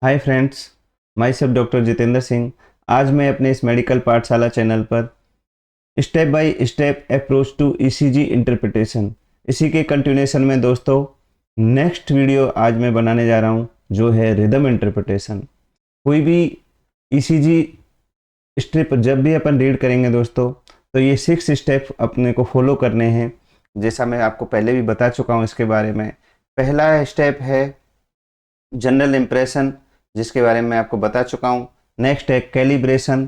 हाय friends, myself doctor Jitendra Singh. आज मैं अपने इस मेडिकल पाठशाला चैनल पर step by step approach to ECG interpretation, इसी के कंटिन्यूएशन में दोस्तों नेक्स्ट वीडियो आज मैं बनाने जा रहा हूँ जो है रिदम इंटरप्रिटेशन। कोई भी ईसीजी स्ट्रिप जब भी अपन रीड करेंगे दोस्तों, तो ये 6 स्टेप अपने को फॉलो करने हैं, जैसा मैं आपको पहले भी बता चुका हूँ इसके बारे में। पहला स्टेप है जनरल इम्प्रेशन, जिसके बारे में मैं आपको बता चुका हूँ। नेक्स्ट है कैलिब्रेशन,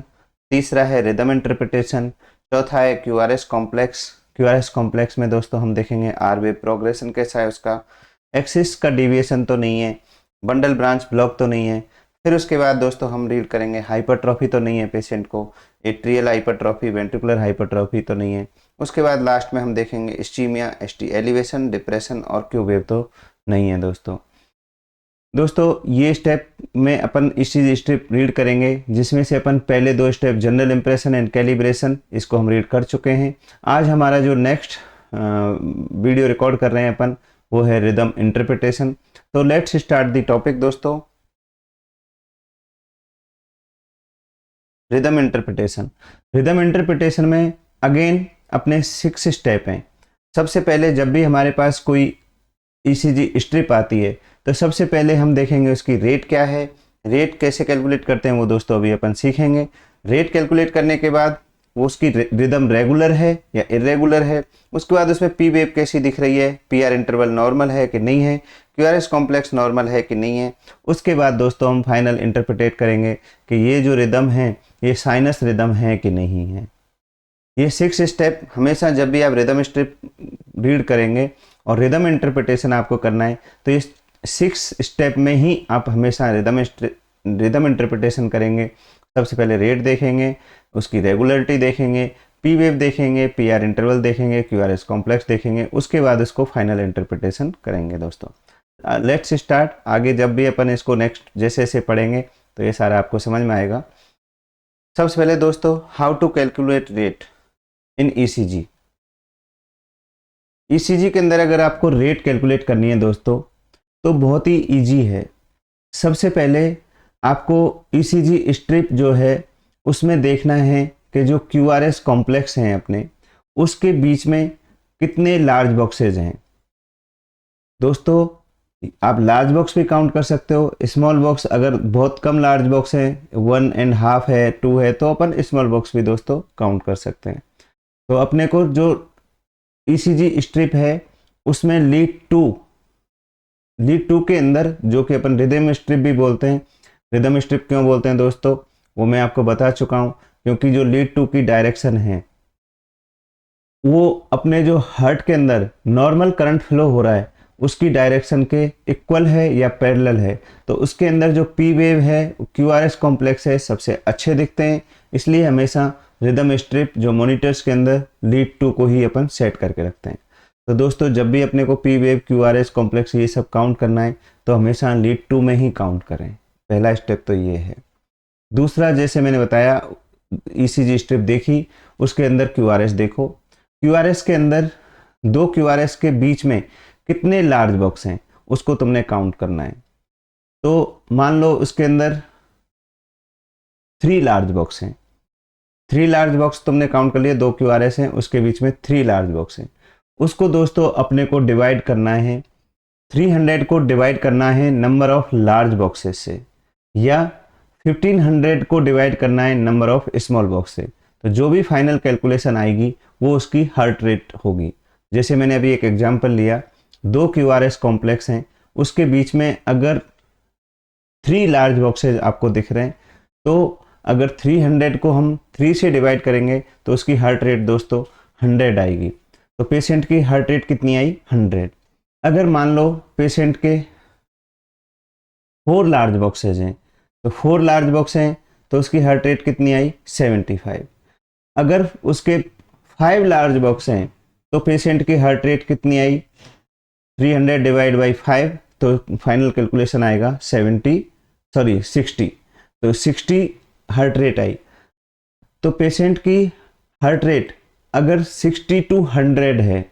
तीसरा है रिदम इंटरप्रिटेशन, चौथा है क्यूआरएस कॉम्प्लेक्स। क्यूआरएस कॉम्प्लेक्स में दोस्तों हम देखेंगे आर वेव प्रोग्रेशन कैसा है, उसका एक्सिस का डिविएशन तो नहीं है, बंडल ब्रांच ब्लॉक तो नहीं है। फिर उसके बाद दोस्तों हम रीड करेंगे हाइपरट्रॉफी तो नहीं है पेशेंट को, एट्रियल हाइपरट्रॉफी, वेंट्रिकुलर हाइपरट्रॉफी तो नहीं है। उसके बाद लास्ट में हम देखेंगे इस्चीमिया, एसटी एलिवेशन, डिप्रेशन और क्यू वेव तो नहीं है दोस्तों ये स्टेप में अपन इस चीज स्ट्रिप रीड करेंगे, जिसमें से अपन पहले 2 step general impression and calibration इसको हम रीड कर चुके हैं। आज हमारा जो नेक्स्ट वीडियो रिकॉर्ड कर रहे हैं अपन, वो है रिदम इंटरप्रिटेशन। तो लेट्स स्टार्ट द टॉपिक दोस्तों। Rhythm interpretation. रिदम इंटरप्रिटेशन में अगेन अपने 6 स्टेप हैं। सबसे पहले जब भी हमारे पास कोई ईसीजी स्ट्रिप आती है, तो सबसे पहले हम देखेंगे उसकी रेट क्या है। रेट कैसे कैलकुलेट करते हैं वो दोस्तों अभी अपन सीखेंगे। रेट कैलकुलेट करने के बाद वो उसकी रिदम रेगुलर है या इरेगुलर है। उसके बाद उसमें पी वेव कैसी दिख रही है, पी आर इंटरवल नॉर्मल है कि नहीं है, Q R S complex normal है कि नहीं है। उसके बाद दोस्तों हम फाइनल इंटरप्रिटेट करेंगे कि ये जो रिदम है ये साइनस रिदम है कि नहीं है। ये 6 स्टेप हमेशा जब भी आप रिदम स्ट्रिप रीड करेंगे और रिदम इंटरप्रिटेशन आपको करना है, तो ये 6 स्टेप में ही आप हमेशा रिदम इंटरप्रिटेशन करेंगे। सबसे पहले रेट देखेंगे, उसकी रेगुलरिटी देखेंगे, पी वेव देखेंगे, पी आर इंटरवल देखेंगे, क्यू आर एस कॉम्प्लेक्स देखेंगे। उसके बाद इसको फाइनल इंटरप्रिटेशन करेंगे दोस्तों। Let's start. आगे जब भी अपन इसको नेक्स्ट जैसे जैसे पढ़ेंगे तो ये सारा आपको समझ में आएगा। सबसे पहले दोस्तों, how to calculate rate in ECG. ECG के अंदर अगर आपको रेट कैलकुलेट करनी है दोस्तों, तो बहुत ही इजी है। सबसे पहले आपको ईसीजी स्ट्रिप जो है उसमें देखना है कि जो क्यूआरएस कॉम्प्लेक्स हैं अपने, उसके बीच में कितने लार्ज बॉक्सेज हैं। दोस्तों आप लार्ज बॉक्स भी काउंट कर सकते हो, स्मॉल बॉक्स अगर बहुत कम लार्ज बॉक्स है, 1.5 है, 2 है, तो अपन स्मॉल बॉक्स भी दोस्तों काउंट कर सकते हैं। तो अपने को जो ईसीजी स्ट्रिप है उसमें लीड टू के अंदर, जो कि अपन रिदम स्ट्रिप भी बोलते हैं। रिदम स्ट्रिप क्यों बोलते हैं दोस्तों, वो मैं आपको बता चुका हूं। क्योंकि जो लीड टू की डायरेक्शन है वो अपने जो हार्ट के अंदर नॉर्मल करंट फ्लो हो रहा है उसकी डायरेक्शन के इक्वल है या पैरेलल है। तो उसके अंदर जो पी वेव है, क्यू आर एस कॉम्प्लेक्स है, सबसे अच्छे दिखते हैं। इसलिए हमेशा रिदम स्ट्रिप जो मॉनिटर्स के अंदर लीड टू को ही अपन सेट करके रखते हैं। तो दोस्तों जब भी अपने को P wave, Q R S complex ये सब काउंट करना है, तो हमेशा लीड टू में ही काउंट करें। पहला स्टेप तो ये है। दूसरा, जैसे मैंने बताया, ईसीजी स्ट्रिप देखी, उसके अंदर क्यू आर एस देखो। क्यू आर एस के अंदर 2 क्यू आर एस के बीच में कितने लार्ज बॉक्स हैं उसको तुमने काउंट करना है। तो मान लो उसके अंदर 3 लार्ज बॉक्स हैं। 3 लार्ज बॉक्स तुमने काउंट कर लिया, 2 क्यू आर एस हैं, उसके बीच में 3 लार्ज बॉक्स हैं। उसको दोस्तों अपने को डिवाइड करना है, 300 को डिवाइड करना है नंबर ऑफ लार्ज बॉक्सेस से, या 1500 को डिवाइड करना है नंबर ऑफ स्मॉल बॉक्स से। तो जो भी फाइनल कैलकुलेशन आएगी वो उसकी हार्ट रेट होगी। जैसे मैंने अभी एक एग्जांपल लिया, 2 क्यू आर एस कॉम्प्लेक्स हैं, उसके बीच में अगर 3 लार्ज बॉक्सेज आपको दिख रहे हैं, तो अगर 300 को हम 3 से डिवाइड करेंगे तो उसकी हार्ट रेट दोस्तों 100 आएगी। तो पेशेंट की हार्ट रेट कितनी आई, 100। अगर मान लो पेशेंट के 4 लार्ज बॉक्सेज हैं, तो 4 लार्ज बॉक्स हैं, तो उसकी हार्ट रेट कितनी आई, 75। अगर उसके 5 लार्ज बॉक्स हैं, तो पेशेंट की हार्ट रेट कितनी आई, 300 डिवाइड बाई 5, तो फाइनल कैलकुलेशन आएगा 60। तो 60 हार्ट रेट आई। तो पेशेंट की हार्ट रेट अगर 60 टू 100 है,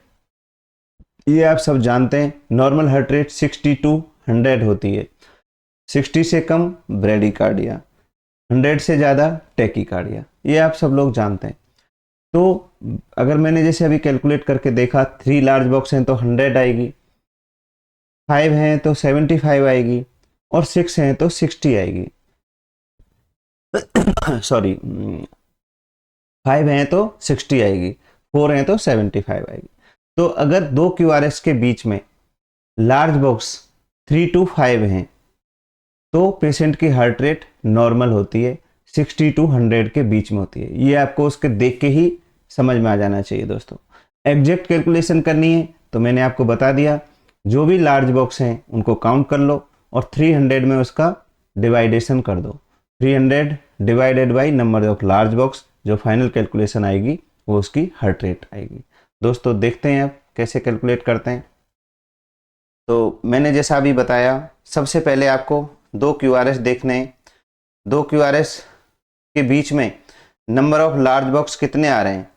ये आप सब जानते हैं, नॉर्मल हार्ट रेट 60 टू 100 होती है। 60 से कम ब्रेडिकार्डिया, 100 से ज़्यादा टैकीकार्डिया। ये आप सब लोग जानते हैं। तो अगर मैंने जैसे अभी कैलकुलेट करके देखा, 3 लार्ज बॉक्स हैं तो 100 आएगी, 5 हैं तो 75 आएगी, और 6 हैं तो 60 आएगी। सॉरी, 5 हैं तो 60 आएगी, 4 हैं तो 75 आएगी। तो अगर दो QRS के बीच में लार्ज बॉक्स 3 to 5 हैं तो पेशेंट की हार्ट रेट नॉर्मल होती है, 60 to 100 के बीच में होती है। ये आपको उसके देख के ही समझ में आ जाना चाहिए दोस्तों। एग्जैक्ट कैलकुलेशन करनी है तो मैंने आपको बता दिया, जो भी लार्ज बॉक्स हैं उनको काउंट कर लो और 300 में उसका डिवाइडेशन कर दो। 300 divided by number of large box, जो फाइनल कैलकुलेशन आएगी वो उसकी हार्ट रेट आएगी। दोस्तों देखते हैं आप कैसे कैलकुलेट करते हैं। तो मैंने जैसा अभी बताया, सबसे पहले आपको दो QRS देखने हैं। दो QRS के बीच में नंबर ऑफ लार्ज बॉक्स कितने आ रहे हैं,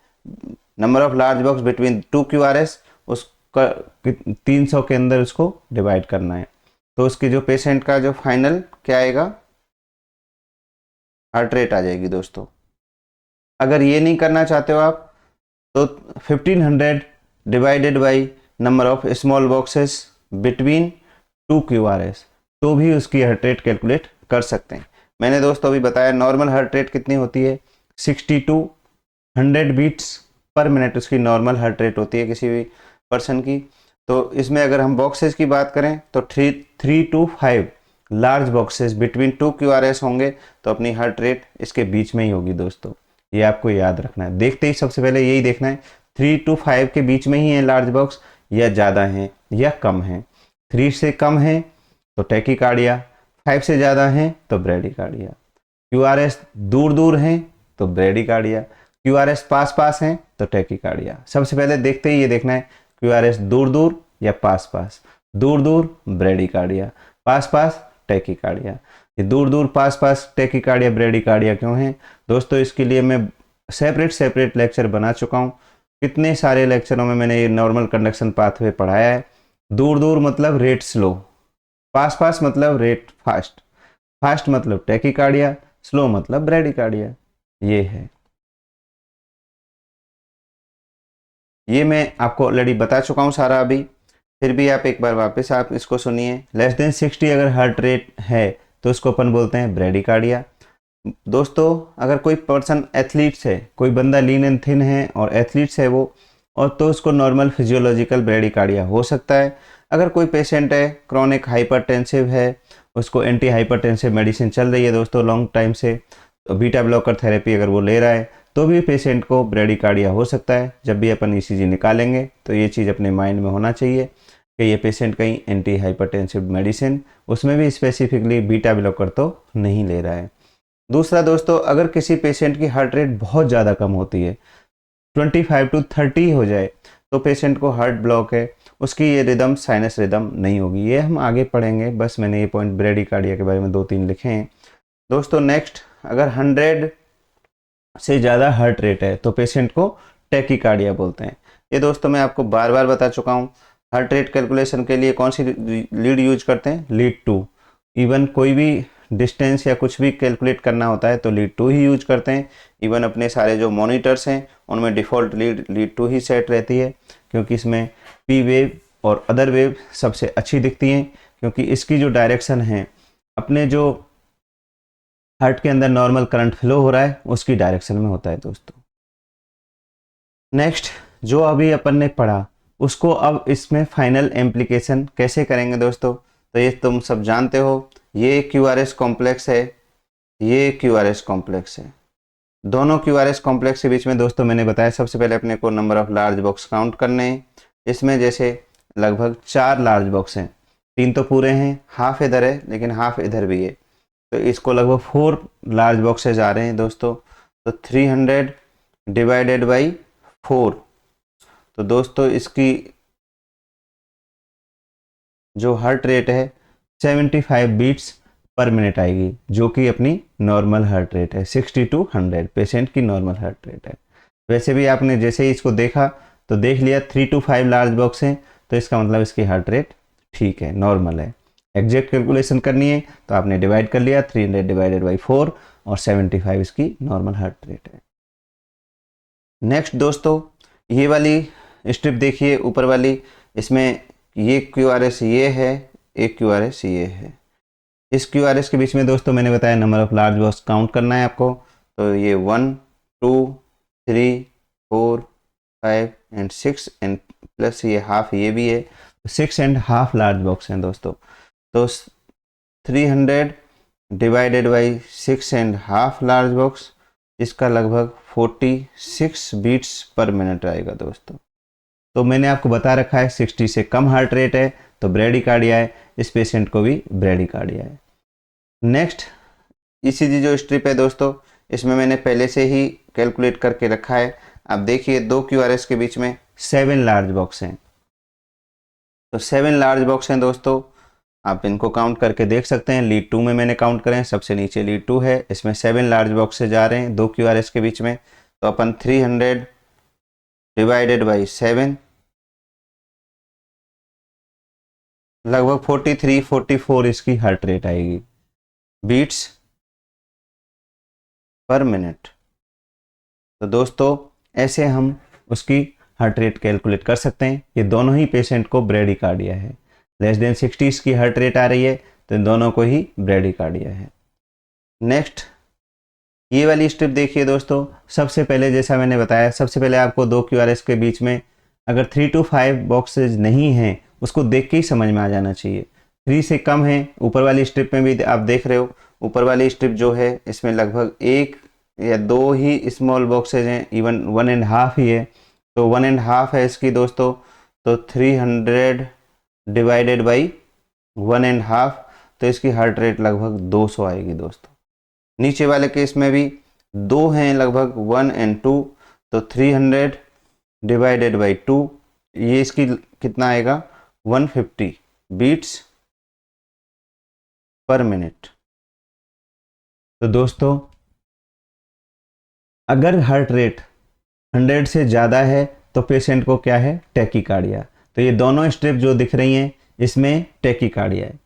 number of large box between 2 QRS, उसका 300 के अंदर उसको डिवाइड करना है। तो उसकी जो पेशेंट का जो फाइनल क्या आएगा, हार्ट रेट आ जाएगी दोस्तों। अगर ये नहीं करना चाहते हो आप तो 1500 divided by number of small boxes between 2 QRS, तो भी उसकी हार्ट रेट कैलकुलेट कर सकते हैं। मैंने दोस्तों अभी बताया नॉर्मल हार्ट रेट कितनी होती है, 60 to 100 बीट्स पर मिनट उसकी नॉर्मल हार्ट रेट होती है किसी भी पर्सन की। तो इसमें अगर हम बॉक्सेस की बात करें तो 3 to 5 large boxes between 2 QRS होंगे तो अपनी हार्ट रेट इसके बीच में ही होगी दोस्तों। ये आपको याद रखना है। देखते ही सबसे पहले यही देखना है 3 to 5 के बीच में ही है लार्ज बॉक्स, या ज़्यादा हैं या कम हैं। 3 से कम है तो टैकीकार्डिया, 5 से ज़्यादा हैं तो ब्रेडिकार्डिया। QRS दूर दूर हैं तो ब्रेडिकार्डिया, QRS पास पास हैं तो टैकीकार्डिया। सबसे पहले देखते ही ये देखना है QRS दूर दूर या पास पास। दूर दूर ब्रेडिकार्डिया, पास पास टैकीकार्डिया। ये दूर दूर पास पास टैकीकार्डिया ब्रेडिकार्डिया क्यों है दोस्तों, इसके लिए मैं सेपरेट लेक्चर बना चुका हूँ। कितने सारे लेक्चरों में मैंने ये नॉर्मल कंडक्शन पाथवे पढ़ाया है। दूर दूर मतलब रेट स्लो, पास पास मतलब रेट फास्ट, फास्ट मतलब टैकीकार्डिया, स्लो मतलब ब्रेडिकार्डिया। ये है, ये मैं आपको ऑलरेडी बता चुका हूँ सारा अभी, फिर भी आप एक बार वापस आप इसको सुनिए। लेस देन 60 अगर हार्ट रेट है तो उसको अपन बोलते हैं ब्रेडिकार्डिया। दोस्तों अगर कोई पर्सन एथलीट्स है, कोई बंदा लीन एंड थिन है और एथलीट्स है वो, और तो उसको नॉर्मल फिजियोलॉजिकल ब्रेडिकार्डिया हो सकता है। अगर कोई पेशेंट है क्रॉनिक हाइपरटेंसिव है, उसको एंटी हाइपरटेंसिव मेडिसिन चल रही है दोस्तों लॉन्ग टाइम से, तो बीटा ब्लॉकर थेरेपी अगर वो ले रहा है तो भी पेशेंट को ब्रेडिकार्डिया हो सकता है। जब भी अपन ECG निकालेंगे तो ये चीज़ अपने माइंड में होना चाहिए कि ये पेशेंट कहीं एंटी हाइपरटेंसिव मेडिसिन, उसमें भी स्पेसिफिकली बीटा ब्लॉकर तो नहीं ले रहा है। दूसरा दोस्तों, अगर किसी पेशेंट की हार्ट रेट बहुत ज़्यादा कम होती है, 25 to 30 हो जाए, तो पेशेंट को हार्ट ब्लॉक है, उसकी ये रिदम साइनस रिदम नहीं होगी। ये हम आगे पढ़ेंगे, बस मैंने ये पॉइंट ब्रेडिकार्डिया के बारे में 2-3 लिखे हैं दोस्तों। नेक्स्ट, अगर 100 से ज़्यादा हार्ट रेट है तो पेशेंट को टैकीकार्डिया बोलते हैं। ये दोस्तों मैं आपको बार बार बता चुका हूँ। हार्ट रेट कैलकुलेशन के लिए कौन सी लीड यूज करते हैं, लीड 2। इवन कोई भी डिस्टेंस या कुछ भी कैलकुलेट करना होता है तो लीड 2 ही यूज करते हैं। इवन अपने सारे जो मॉनिटर्स हैं उनमें डिफ़ॉल्ट लीड 2 ही सेट रहती है, क्योंकि इसमें P वेव और अदर वेव सबसे अच्छी दिखती हैं, क्योंकि इसकी जो डायरेक्शन है अपने जो हार्ट के अंदर नॉर्मल करंट फ्लो हो रहा है उसकी डायरेक्शन में होता है दोस्तों। नेक्स्ट, जो अभी अपन ने पढ़ा उसको अब इसमें फाइनल एम्प्लीकेशन कैसे करेंगे दोस्तों, तो ये तुम सब जानते हो। ये QRS कॉम्प्लेक्स है, ये QRS कॉम्प्लेक्स है। दोनों QRS कॉम्प्लेक्स के बीच में दोस्तों मैंने बताया सबसे पहले अपने को number of large box count करने हैं। इसमें जैसे लगभग 4 लार्ज बॉक्स हैं, 3 तो पूरे हैं, हाफ इधर है लेकिन हाफ इधर भी है, तो इसको लगभग 4 लार्ज बॉक्सेज आ रहे हैं दोस्तों। तो 300 डिवाइडेड बाई 4, तो दोस्तों इसकी जो हार्ट रेट है 75 बीट्स पर मिनट आएगी, जो कि अपनी नॉर्मल हार्ट रेट है। 60 to 100 पेशेंट की नॉर्मल हार्ट रेट है। वैसे भी आपने जैसे ही इसको देखा तो देख लिया 3 to 5 लार्ज बॉक्स हैं, तो इसका मतलब इसकी हार्ट रेट ठीक है, नॉर्मल है। एग्जैक्ट कैलकुलेशन करनी है तो आपने डिवाइड कर लिया, 300 डिवाइडेड बाई 4 और 75 इसकी नॉर्मल हार्ट रेट है। नेक्स्ट दोस्तों, ये वाली स्ट्रिप देखिए ऊपर वाली, इसमें ये QRS ये है, एक QRS ये है। इस QRS के बीच में दोस्तों मैंने बताया number of large box count करना है आपको, तो ये 1 2 3 4 5 एंड 6 एंड प्लस ये हाफ ये भी है, 6.5 लार्ज बॉक्स हैं दोस्तों। तो 300 डिवाइडेड बाई 6.5 लार्ज बॉक्स, इसका लगभग 46 बीट्स पर मिनट आएगा दोस्तों। तो मैंने आपको बता रखा है 60 से कम हार्ट रेट है तो ब्रेडिकार्डिया है, इस पेशेंट को भी ब्रेडिकार्डिया है। नेक्स्ट ECG जो स्ट्रिप है दोस्तों, इसमें मैंने पहले से ही कैलकुलेट करके रखा है। आप देखिए 2 QRS के बीच में 7 लार्ज बॉक्स हैं, तो 7 लार्ज बॉक्स हैं दोस्तों। आप इनको काउंट करके देख सकते हैं। लीड 2 में मैंने काउंट करें, सबसे नीचे लीड 2 है, इसमें 7 लार्ज बॉक्स से जा रहे हैं 2 QRS के बीच में। तो अपन 300 डिवाइडेड बाई 7 लगभग 43-44 इसकी हार्ट रेट आएगी, बीट्स पर मिनट। तो दोस्तों ऐसे हम उसकी हार्ट रेट कैलकुलेट कर सकते हैं। ये दोनों ही पेशेंट को ब्रेडिकार्डिया है, लेस देन 60 की हार्ट रेट आ रही है तो इन दोनों को ही ब्रेडिकार्डिया है। नेक्स्ट ये वाली स्ट्रिप देखिए दोस्तों, सबसे पहले जैसा मैंने बताया, सबसे पहले आपको 2 QRS के बीच में अगर 3 to 5 बॉक्सेज नहीं हैं उसको देख के ही समझ में आ जाना चाहिए। 3 से कम है, ऊपर वाली स्ट्रिप में भी आप देख रहे हो, ऊपर वाली स्ट्रिप जो है इसमें लगभग 1 या 2 ही स्मॉल बॉक्सेज हैं, इवन 1.5 ही है, तो 1.5 है इसकी दोस्तों। तो 300 डिवाइडेड बाई 1.5, तो इसकी हार्ट रेट लगभग 200 आएगी दोस्तों। नीचे वाले केस में भी 2 हैं लगभग 1 और 2, तो 300 डिवाइडेड बाई 2, ये इसकी कितना आएगा 150 बीट्स पर मिनट। तो दोस्तों अगर हार्ट रेट 100 से ज़्यादा है तो पेशेंट को क्या है, टैकीकार्डिया। तो ये दोनों स्ट्रिप जो दिख रही हैं इसमें टैकीकार्डिया है।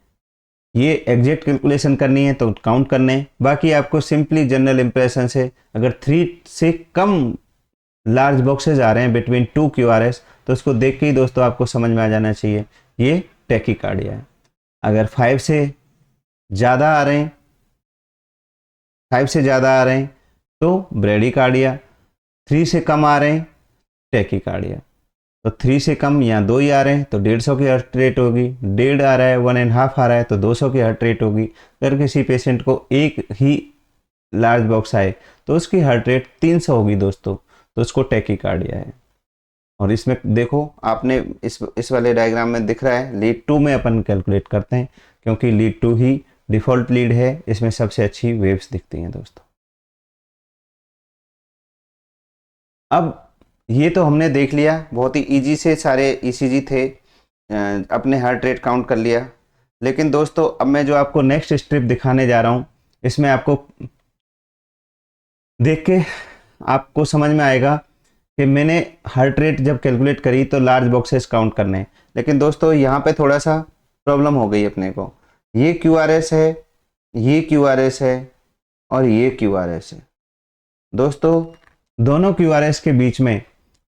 ये एग्जैक्ट कैलकुलेशन करनी है तो काउंट करने, बाकी आपको सिंपली जनरल इंप्रेशन से अगर 3 से कम लार्ज बॉक्सेज आ रहे हैं बिटवीन 2 QRS तो उसको देख के ही दोस्तों आपको समझ में आ जाना चाहिए ये टैकीकार्डिया है। अगर 5 से ज़्यादा आ रहे हैं, 5 से ज़्यादा आ रहे हैं तो ब्रेडिकार्डिया, 3 से कम आ रहे हैं टैकीकार्डिया। तो 3 से कम या 2 ही आ रहे हैं तो 150 की हार्ट रेट होगी, 1.5 आ रहा है, 1.5 आ रहा है तो 200 की हार्ट रेट होगी। अगर किसी पेशेंट को एक ही लार्ज बॉक्स आए तो उसकी हार्ट रेट 300 होगी दोस्तों, तो उसको टैकीकार्डिया है। और इसमें देखो आपने इस वाले डायग्राम में दिख रहा है लीड 2 में अपन कैलकुलेट करते हैं, क्योंकि लीड 2 ही डिफ़ॉल्ट लीड है, इसमें सबसे अच्छी वेव्स दिखती हैं दोस्तों। अब ये तो हमने देख लिया, बहुत ही इजी से सारे ECG थे, अपने हार्ट रेट काउंट कर लिया। लेकिन दोस्तों अब मैं जो आपको नेक्स्ट स्ट्रिप दिखाने जा रहा हूँ, इसमें आपको देख के आपको समझ में आएगा कि मैंने हार्ट रेट जब कैलकुलेट करी तो लार्ज बॉक्सेस काउंट करने, लेकिन दोस्तों यहाँ पे थोड़ा सा प्रॉब्लम हो गई अपने को। ये QRS है, ये QRS है और ये QRS है दोस्तों। दोनों QRS के बीच में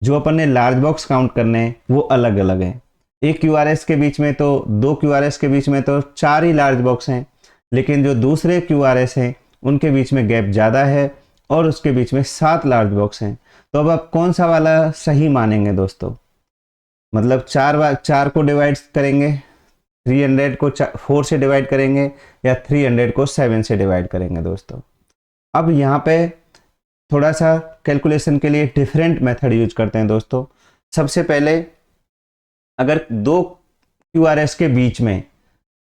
जो अपन ने लार्ज बॉक्स काउंट करने हैं वो अलग अलग हैं। एक QRS के बीच में तो 2 QRS के बीच में तो 4 ही लार्ज बॉक्स हैं, लेकिन जो दूसरे QRS हैं उनके बीच में गैप ज़्यादा है और उसके बीच में 7 लार्ज बॉक्स हैं। तो अब आप कौन सा वाला सही मानेंगे दोस्तों, मतलब 4 को डिवाइड करेंगे, 300 को 4 से डिवाइड करेंगे या 300 को 7 से डिवाइड करेंगे दोस्तों। अब यहाँ पे थोड़ा सा कैलकुलेशन के लिए डिफरेंट मेथड यूज करते हैं दोस्तों। सबसे पहले अगर 2 QRS के बीच में,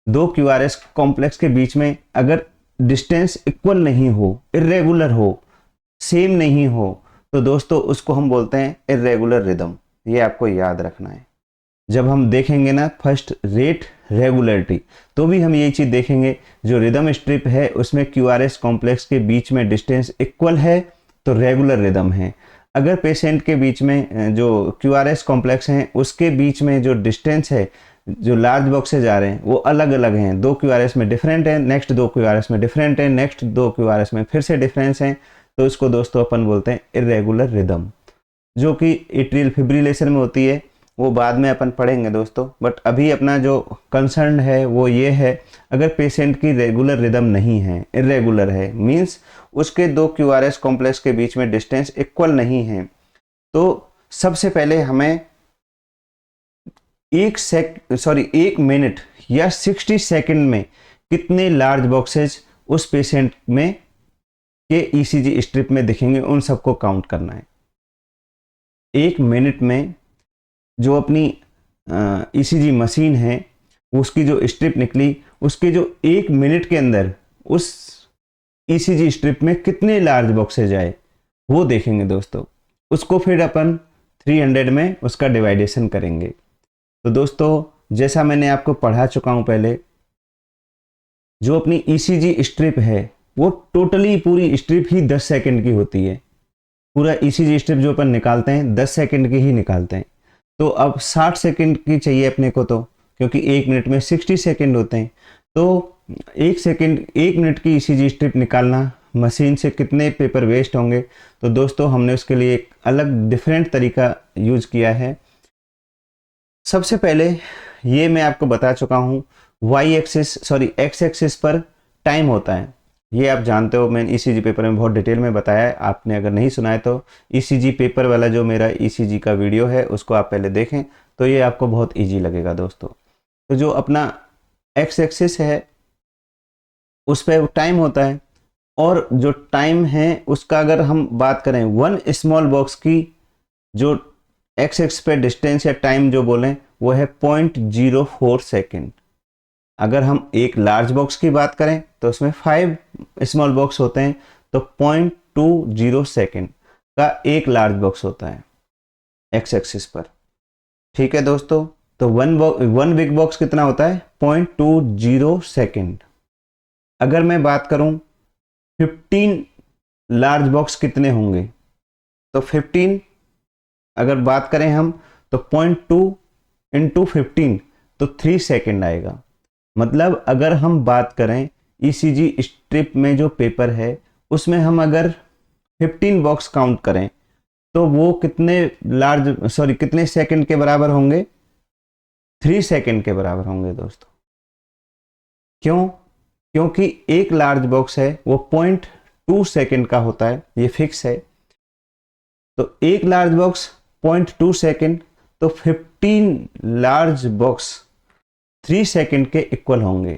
2 QRS कॉम्प्लेक्स के बीच में अगर डिस्टेंस इक्वल नहीं हो, इरेगुलर हो, सेम नहीं हो, तो दोस्तों उसको हम बोलते हैं इरेगुलर रिदम। ये आपको याद रखना है। जब हम देखेंगे ना फर्स्ट रेट रेगुलरिटी, तो भी हम यही चीज़ देखेंगे, जो रिदम स्ट्रिप है उसमें QRS कॉम्प्लेक्स के बीच में डिस्टेंस इक्वल है तो रेगुलर रिदम है। अगर पेशेंट के बीच में जो QRS कॉम्प्लेक्स हैं उसके बीच में जो डिस्टेंस है जो लार्ज बॉक्सेज आ रहे हैं वो अलग अलग हैं, 2 QRS में डिफरेंट है, नेक्स्ट 2 QRS में डिफरेंट है, नेक्स्ट 2 QRS में फिर से डिफरेंस है, तो इसको दोस्तों अपन बोलते हैं इरेगुलर रिदम, जो कि एट्रियल फिब्रिलेशन में होती है, वो बाद में अपन पढ़ेंगे दोस्तों। बट अभी अपना जो कंसर्न है वो ये है, अगर पेशेंट की रेगुलर रिदम नहीं है, इरेगुलर है, मींस उसके 2 QRS कॉम्प्लेक्स के बीच में डिस्टेंस इक्वल नहीं है, तो सबसे पहले हमें 1 मिनट या 60 सेकंड में कितने लार्ज बॉक्सेज उस पेशेंट में के ECG स्ट्रिप में दिखेंगे, उन सबको काउंट करना है। 1 मिनट में जो अपनी ECG मशीन है, उसकी जो स्ट्रिप निकली, उसके जो 1 मिनट के अंदर उस ECG स्ट्रिप में कितने लार्ज बॉक्सेज आए वो देखेंगे दोस्तों। उसको फिर अपन 300 में उसका डिवाइडेशन करेंगे। तो दोस्तों जैसा मैंने आपको पढ़ा चुका हूं पहले, जो अपनी ECG स्ट्रिप है वो टोटली पूरी स्ट्रिप ही 10 सेकंड की होती है। पूरा ECG स्ट्रिप जो अपन निकालते हैं 10 सेकंड की ही निकालते हैं। तो अब 60 सेकंड की चाहिए अपने को, तो क्योंकि 1 मिनट में 60 सेकंड होते हैं, तो 1 मिनट की ECG स्ट्रिप निकालना, मशीन से कितने पेपर वेस्ट होंगे, तो दोस्तों हमने उसके लिए एक अलग डिफरेंट तरीका यूज किया है। सबसे पहले ये मैं आपको बता चुका हूँ, एक्स एक्सिस पर टाइम होता है, ये आप जानते हो, मैंने ECG पेपर में बहुत डिटेल में बताया है। आपने अगर नहीं सुना है तो ECG पेपर वाला जो मेरा ECG का वीडियो है उसको आप पहले देखें, तो ये आपको बहुत ईजी लगेगा दोस्तों। तो जो अपना एक्स एक्सिस है उस पर टाइम होता है, और जो टाइम है उसका अगर हम बात करें, 1 स्मॉल बॉक्स की जो एक्स एक्स पे डिस्टेंस या टाइम जो बोलें वो है 0.04 सेकेंड। अगर हम एक लार्ज बॉक्स की बात करें तो उसमें 5 स्मॉल बॉक्स होते हैं, तो 0.20 सेकेंड का एक लार्ज बॉक्स होता है एक्स एक्सिस पर। ठीक है दोस्तों, तो वन बिग बॉक्स कितना होता है, 0.20 सेकेंड। अगर मैं बात करूं 15 लार्ज बॉक्स कितने होंगे, तो 15 अगर बात करें हम तो 0.2 इंटू 15 तो 3 सेकेंड आएगा। मतलब अगर हम बात करें ECG स्ट्रिप में जो पेपर है उसमें हम अगर 15 बॉक्स काउंट करें तो वो कितने सेकंड के बराबर होंगे, 3 सेकंड के बराबर होंगे दोस्तों। क्यों? क्योंकि एक लार्ज बॉक्स है वो 0.2 सेकंड का होता है, ये फिक्स है। तो एक लार्ज बॉक्स 0.2 सेकंड, तो 15 लार्ज बॉक्स 3 सेकंड के इक्वल होंगे।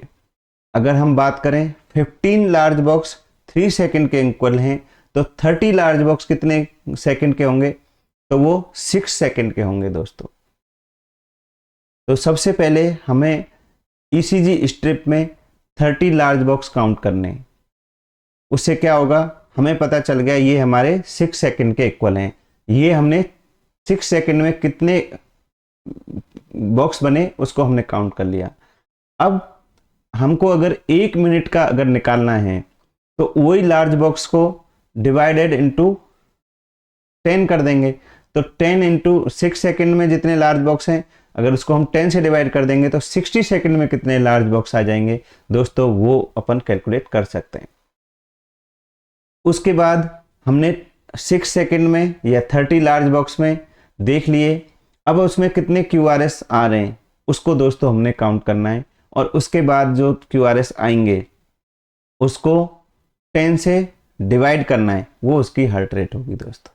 अगर हम बात करें 15 लार्ज बॉक्स 3 सेकंड के इक्वल हैं, तो 30 लार्ज बॉक्स कितने सेकंड के होंगे, तो वो 6 सेकंड के होंगे दोस्तों। तो सबसे पहले हमें ECG स्ट्रिप में 30 लार्ज बॉक्स काउंट करने, उससे क्या होगा, हमें पता चल गया ये हमारे 6 सेकंड के इक्वल हैं। ये हमने 6 सेकंड में कितने बॉक्स बने उसको हमने काउंट कर लिया। अब हमको अगर 1 मिनट का अगर निकालना है तो वही लार्ज बॉक्स को डिवाइडेड इनटू 10 कर देंगे। तो 10 इंटू 6 सेकेंड में जितने लार्ज बॉक्स हैं, अगर उसको हम 10 से डिवाइड कर देंगे तो 60 सेकेंड में कितने लार्ज बॉक्स आ जाएंगे दोस्तों, वो अपन कैलकुलेट कर सकते हैं। उसके बाद हमने 6 सेकेंड में या 30 लार्ज बॉक्स में देख लिए। अब उसमें कितने QRS आ रहे हैं उसको दोस्तों हमने काउंट करना है, और उसके बाद जो QRS आएंगे उसको 10 से डिवाइड करना है, वो उसकी हार्ट रेट होगी दोस्तों।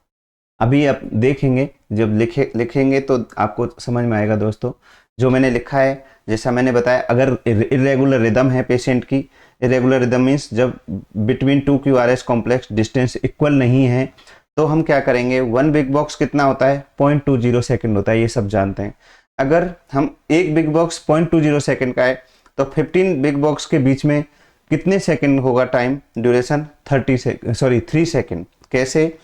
अभी आप देखेंगे, जब लिखेंगे तो आपको समझ में आएगा दोस्तों। जो मैंने लिखा है, जैसा मैंने बताया, अगर इरेगुलर रिदम है पेशेंट की, इरेगुलर रिदम मीन्स जब between 2 QRS complex distance equal नहीं है, तो हम क्या करेंगे, 1 बिग बॉक्स कितना होता है, 0.20 सेकेंड होता है, ये सब जानते हैं। अगर हम एक बिग बॉक्स 0.20 सेकेंड का है तो 15 बिग बॉक्स के बीच में कितने सेकेंड होगा टाइम ड्यूरेशन, 3 सेकेंड। कैसे,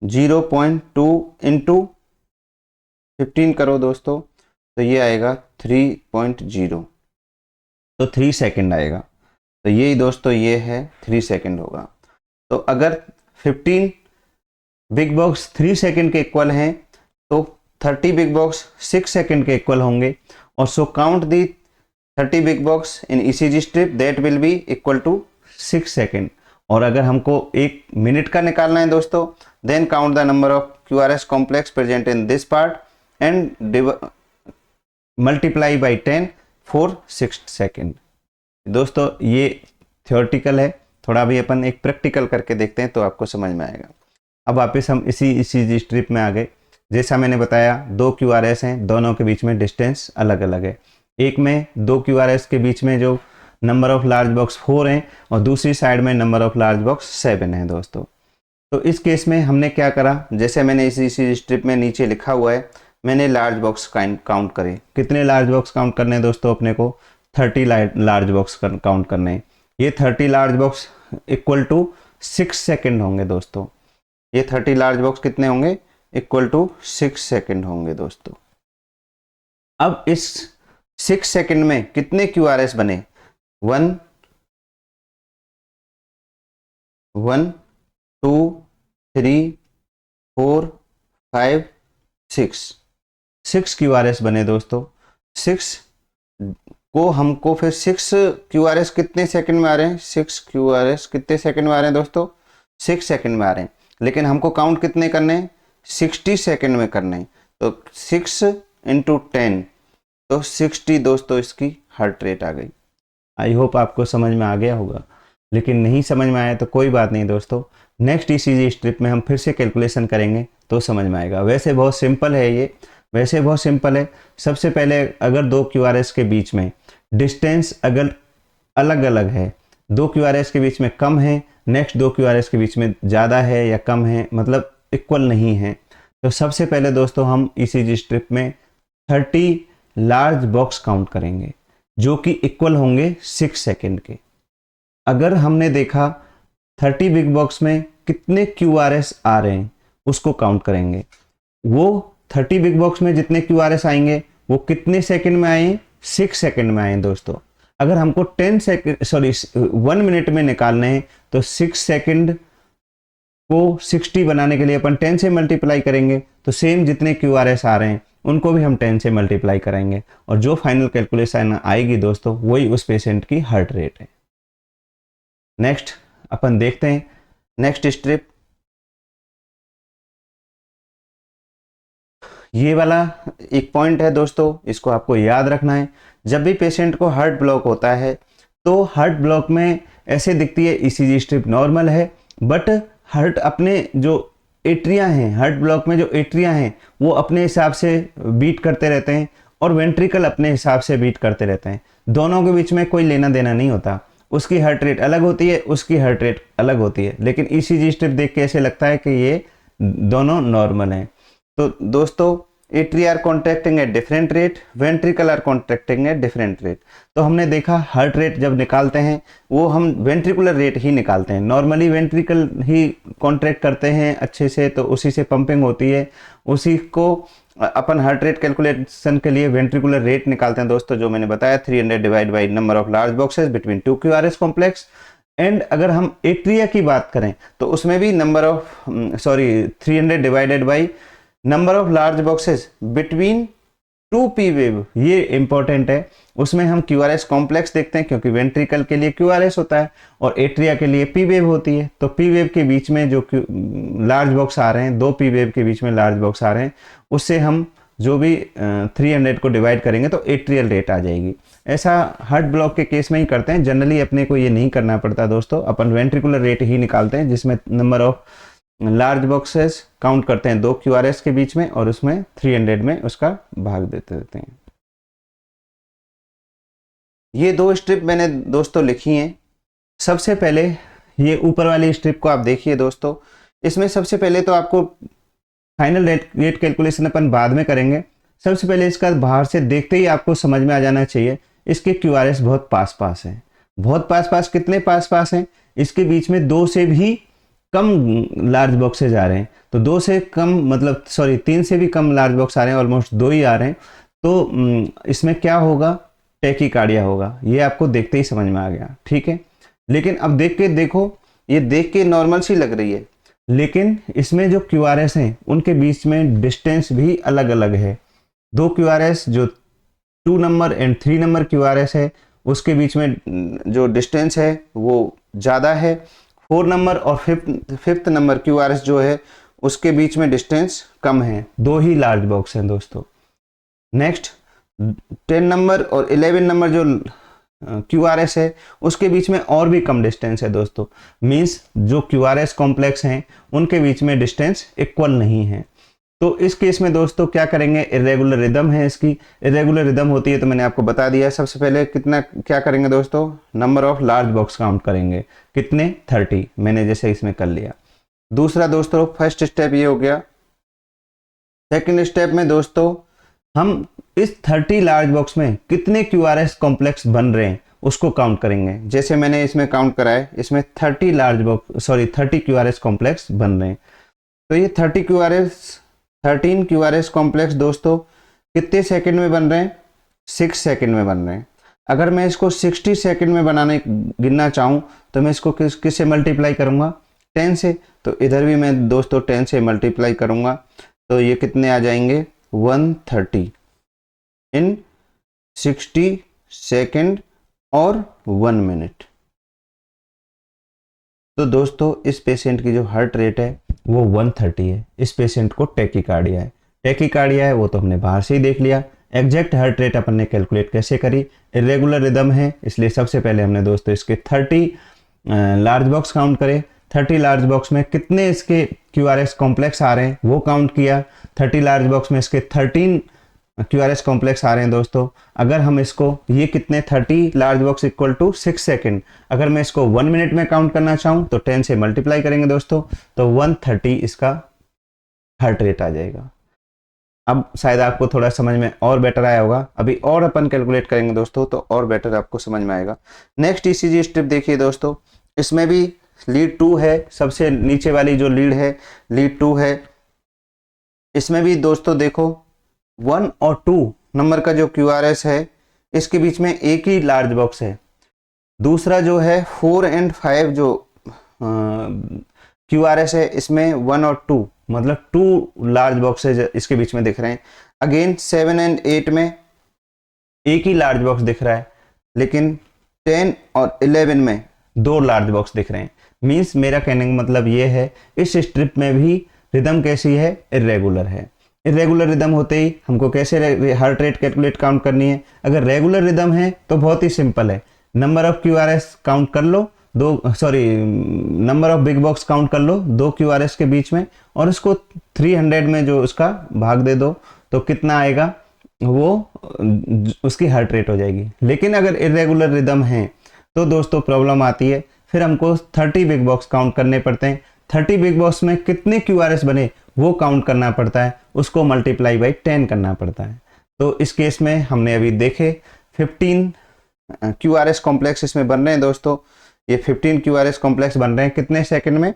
0.2 इंटू 15 करो दोस्तों, तो ये आएगा 3.0, तो 3 सेकेंड आएगा। तो ये दोस्तों ये है 3 सेकेंड होगा। तो अगर 15 बिग बॉक्स 3 सेकेंड के इक्वल हैं तो 30 बिग बॉक्स 6 सेकंड के इक्वल होंगे, और so count the 30 big box in ECG strip that will be equal to 6 second. और अगर हमको 1 मिनट का निकालना है दोस्तों, then count the number of QRS complex present in this part and multiply by 10 for 6 second. दोस्तों ये theoretical है, थोड़ा भी अपन एक प्रैक्टिकल करके देखते हैं तो आपको समझ में आएगा। अब वापस हम इसी ईसीजी स्ट्रिप में आ गए। जैसा मैंने बताया 2 क्यूआरएस हैं, दोनों के बीच में डिस्टेंस अलग अलग है। एक में 2 क्यूआरएस के बीच में जो नंबर ऑफ लार्ज बॉक्स 4 हैं और दूसरी साइड में नंबर ऑफ लार्ज बॉक्स 7 है दोस्तों। तो इस केस में हमने क्या करा, जैसे मैंने इसी स्ट्रिप में नीचे लिखा हुआ है, मैंने लार्ज बॉक्स काउंट करे। कितने लार्ज बॉक्स काउंट करने हैं दोस्तों अपने को? 30 लार्ज बॉक्स काउंट करने हैं। ये 30 large box equal to 6 second होंगे दोस्तों। ये 30 लार्ज बॉक्स कितने होंगे? इक्वल टू 6 सेकेंड होंगे दोस्तों। अब इस 6 सेकेंड में कितने क्यूआरएस बने? 1 2 3 4 5 6 क्यूआरएस बने दोस्तों। 6 को हमको फिर 6 क्यूआरएस कितने सेकंड में आ रहे हैं? 6 क्यूआरएस कितने सेकंड में आ रहे हैं दोस्तों? 6 सेकंड में आ रहे हैं, लेकिन हमको काउंट कितने करने हैं? 60 सेकंड में करने हैं। तो 6 × 10 तो 60 दोस्तों इसकी हार्ट रेट आ गई। आई होप आपको समझ में आ गया होगा, लेकिन नहीं समझ में आया तो कोई बात नहीं दोस्तों, नेक्स्ट ईसीजी स्ट्रिप में हम फिर से कैलकुलेशन करेंगे तो समझ में आएगा। वैसे बहुत सिंपल है ये, वैसे बहुत सिंपल है। सबसे पहले अगर 2 क्यूआरएस के बीच में डिस्टेंस अगर अलग अलग है, 2 क्यूआरएस के बीच में कम है, नेक्स्ट 2 क्यूआरएस के बीच में ज़्यादा है या कम है, मतलब इक्वल नहीं है, तो सबसे पहले दोस्तों हम ईसीजी स्ट्रिप में 30 लार्ज बॉक्स काउंट करेंगे जो कि इक्वल होंगे 6 सेकेंड के। अगर हमने देखा 30 बिग बॉक्स में कितने क्यूआरएस आ रहे हैं उसको काउंट करेंगे। वो 30 बिग बॉक्स में जितने क्यूआरएस आएंगे वो कितने सेकंड में आए? 6 सेकंड में आए दोस्तों। अगर हमको 1 मिनट में निकालने हैं तो 6 सेकंड को 60 बनाने के लिए अपन 10 से मल्टीप्लाई करेंगे, तो सेम जितने क्यूआरएस आ रहे हैं उनको भी हम 10 से मल्टीप्लाई करेंगे, और जो फाइनल कैलकुलेशन आएगी दोस्तों वही उस पेशेंट की हार्ट रेट है। नेक्स्ट अपन देखते हैं नेक्स्ट स्ट्रिप। ये वाला एक पॉइंट है दोस्तों, इसको आपको याद रखना है। जब भी पेशेंट को हार्ट ब्लॉक होता है तो हार्ट ब्लॉक में ऐसे दिखती है ईसीजी स्ट्रिप नॉर्मल है, बट हार्ट अपने जो एट्रिया हैं, हार्ट ब्लॉक में जो एट्रिया हैं वो अपने हिसाब से बीट करते रहते हैं और वेंट्रिकल अपने हिसाब से बीट करते रहते हैं। दोनों के बीच में कोई लेना देना नहीं होता। उसकी हार्ट रेट अलग होती है, उसकी हार्ट रेट अलग होती है, लेकिन ईसीजी स्ट्रिप देख के ऐसे लगता है कि ये दोनों नॉर्मल हैं। तो दोस्तों atria are contracting at different rate, ventricle are contracting at different rate. तो हमने देखा हार्ट रेट जब निकालते हैं वो हम वेंट्रिकुलर रेट ही निकालते हैं। नॉर्मली वेंट्रिकल ही कॉन्ट्रैक्ट करते हैं अच्छे से, तो उसी से पंपिंग होती है, उसी को अपन हार्ट रेट कैलकुलेशन के लिए वेंट्रिकुलर रेट निकालते हैं दोस्तों, जो मैंने बताया 300 divide by number of large boxes between 2 QRS complex. And अगर हम एट्रिया की बात करें तो उसमें भी 300 divided by number of large boxes between 2 P wave, ये इंपॉर्टेंट है। उसमें हम क्यूआरएस कॉम्प्लेक्स देखते हैं क्योंकि वेंट्रिकल के लिए क्यूआरएस होता है और एट्रिया के लिए पी वेव होती है। तो पी वेव के बीच में जो लार्ज बॉक्स आ रहे हैं, 2 पी वेव के बीच में लार्ज बॉक्स आ रहे हैं, उससे हम जो भी 300 को डिवाइड करेंगे तो एट्रियल रेट आ जाएगी। ऐसा हार्ट ब्लॉक के केस में ही करते हैं, जनरली अपने को ये नहीं करना पड़ता दोस्तों। अपन वेंट्रिकुलर रेट ही निकालते हैं जिसमें number of large boxes count करते हैं 2 क्यूआरएस के बीच में और उसमें 300 में उसका भाग देते रहते हैं। ये 2 स्ट्रिप मैंने दोस्तों लिखी हैं। सबसे पहले ये ऊपर वाली स्ट्रिप को आप देखिए दोस्तों, इसमें सबसे पहले तो आपको फाइनल रेट कैलकुलेशन अपन बाद में करेंगे। सबसे पहले इसका बाहर से देखते ही आपको समझ में आ जाना चाहिए इसके क्यूआरएस बहुत पास पास हैं। बहुत पास पास कितने पास पास हैं? इसके बीच में 2 से भी कम लार्ज बॉक्सेज आ रहे हैं। तो 2 से कम मतलब 3 से भी कम लार्ज बॉक्स आ रहे हैं, ऑलमोस्ट 2 ही आ रहे हैं। तो इसमें क्या होगा? टैकीकार्डिया होगा। ये आपको देखते ही समझ में आ गया, ठीक है। लेकिन अब देख के देखो, ये देख के नॉर्मल सी लग रही है, लेकिन इसमें जो QRS हैं उनके बीच में डिस्टेंस भी अलग अलग है। दो QRS जो 2 नंबर एंड 3 नंबर QRS है उसके बीच में जो डिस्टेंस है वो ज़्यादा है। 4 नंबर और फिफ्थ नंबर QRS जो है उसके बीच में डिस्टेंस कम है। दो ही लार्ज बॉक्स हैं दोस्तों। नेक्स्ट 10 नंबर और 11 नंबर जो QRS है उसके बीच में और भी कम डिस्टेंस है दोस्तों। मीन्स जो QRS कॉम्प्लेक्स हैं उनके बीच में डिस्टेंस इक्वल नहीं है। तो इस केस में दोस्तों क्या करेंगे, इरेगुलर रिदम है इसकी। इरेगुलर रिदम होती है तो मैंने आपको बता दिया है। सबसे पहले कितना क्या करेंगे दोस्तों, number of large box count करेंगे। कितने, 30, मैंने जैसे इसमें कर लिया। दूसरा दोस्तों फर्स्ट स्टेप ये हो गया। सेकंड स्टेप में दोस्तों हम इस 30 लार्ज बॉक्स में कितने QRS कॉम्प्लेक्स बन रहे हैं उसको काउंट करेंगे। जैसे मैंने इसमें काउंट करा है, इसमें 30 QRS कॉम्प्लेक्स बन रहे हैं। तो ये 13 QRS कॉम्प्लेक्स दोस्तों कितने सेकंड में बन रहे हैं, 6 सेकंड में बन रहे हैं। अगर मैं इसको 60 सेकंड में गिनना चाहूँ तो मैं इसको किससे मल्टीप्लाई करूँगा, 10 से। तो इधर भी मैं दोस्तों 10 से मल्टीप्लाई करूँगा तो ये कितने आ जाएंगे, 130 इन 60 सेकंड और 1 मिनट। तो दोस्तों इस पेशेंट की जो हार्ट रेट है वो 130 है। इस पेशेंट को टैकीकार्डिया है। टैकीकार्डिया है वो तो हमने बाहर से ही देख लिया। एग्जैक्ट हार्ट रेट अपन ने कैलकुलेट कैसे करी, इरेगुलर रिदम है इसलिए सबसे पहले हमने दोस्तों इसके 30 लार्ज बॉक्स काउंट करे। 30 लार्ज बॉक्स में कितने इसके QRS कॉम्प्लेक्स आ रहे हैं वो काउंट किया। 30 लार्ज बॉक्स में इसके 13 QRS कॉम्प्लेक्स आ रहे हैं दोस्तों। अगर हम इसको ये कितने 30 large box equal to 6 second, अगर मैं इसको 1 मिनट में काउंट करना चाहूँ तो 10 से मल्टीप्लाई करेंगे दोस्तों तो 130 इसका हार्ट रेट आ जाएगा। अब शायद आपको थोड़ा समझ में और बेटर आया होगा। अभी और अपन कैलकुलेट करेंगे दोस्तों तो और बेटर आपको समझ में आएगा। नेक्स्ट ECG स्ट्रिप देखिए दोस्तों, इसमें भी लीड 2 है। सबसे नीचे वाली जो लीड है लीड 2 है। इसमें भी दोस्तों देखो 1 और 2 नंबर का जो QRS है इसके बीच में एक ही लार्ज बॉक्स है। दूसरा जो है 4 एंड 5 जो QRS है इसमें 1 और 2 मतलब 2 लार्ज बॉक्स है इसके बीच में दिख रहे हैं। अगेन 7 एंड 8 में एक ही लार्ज बॉक्स दिख रहा है, लेकिन 10 और 11 में 2 लार्ज बॉक्स दिख रहे हैं। मीन्स मेरा कहने का मतलब ये है इस स्ट्रिप में भी रिदम कैसी है, इरेगुलर है। इरेगुलर रिदम होते ही हमको कैसे हार्ट रेट कैलकुलेट काउंट करनी है। अगर रेगुलर रिदम है तो बहुत ही सिंपल है, नंबर ऑफ QRS काउंट कर लो, number of big box count कर लो 2 QRS के बीच में और उसको 300 में जो उसका भाग दे दो तो कितना आएगा, वो उसकी हार्ट रेट हो जाएगी। लेकिन अगर इरेगुलर रिदम है तो दोस्तों प्रॉब्लम आती है, फिर हमको 30 बिग बॉक्स काउंट करने पड़ते हैं। 30 बिग बॉक्स में कितने QRS बने वो काउंट करना पड़ता है, उसको मल्टीप्लाई बाई 10 करना पड़ता है। तो इस केस में हमने अभी देखे 15 QRS कॉम्प्लेक्स इसमें बन रहे हैं दोस्तों। ये 15 QRS कॉम्प्लेक्स बन रहे हैं कितने सेकंड में,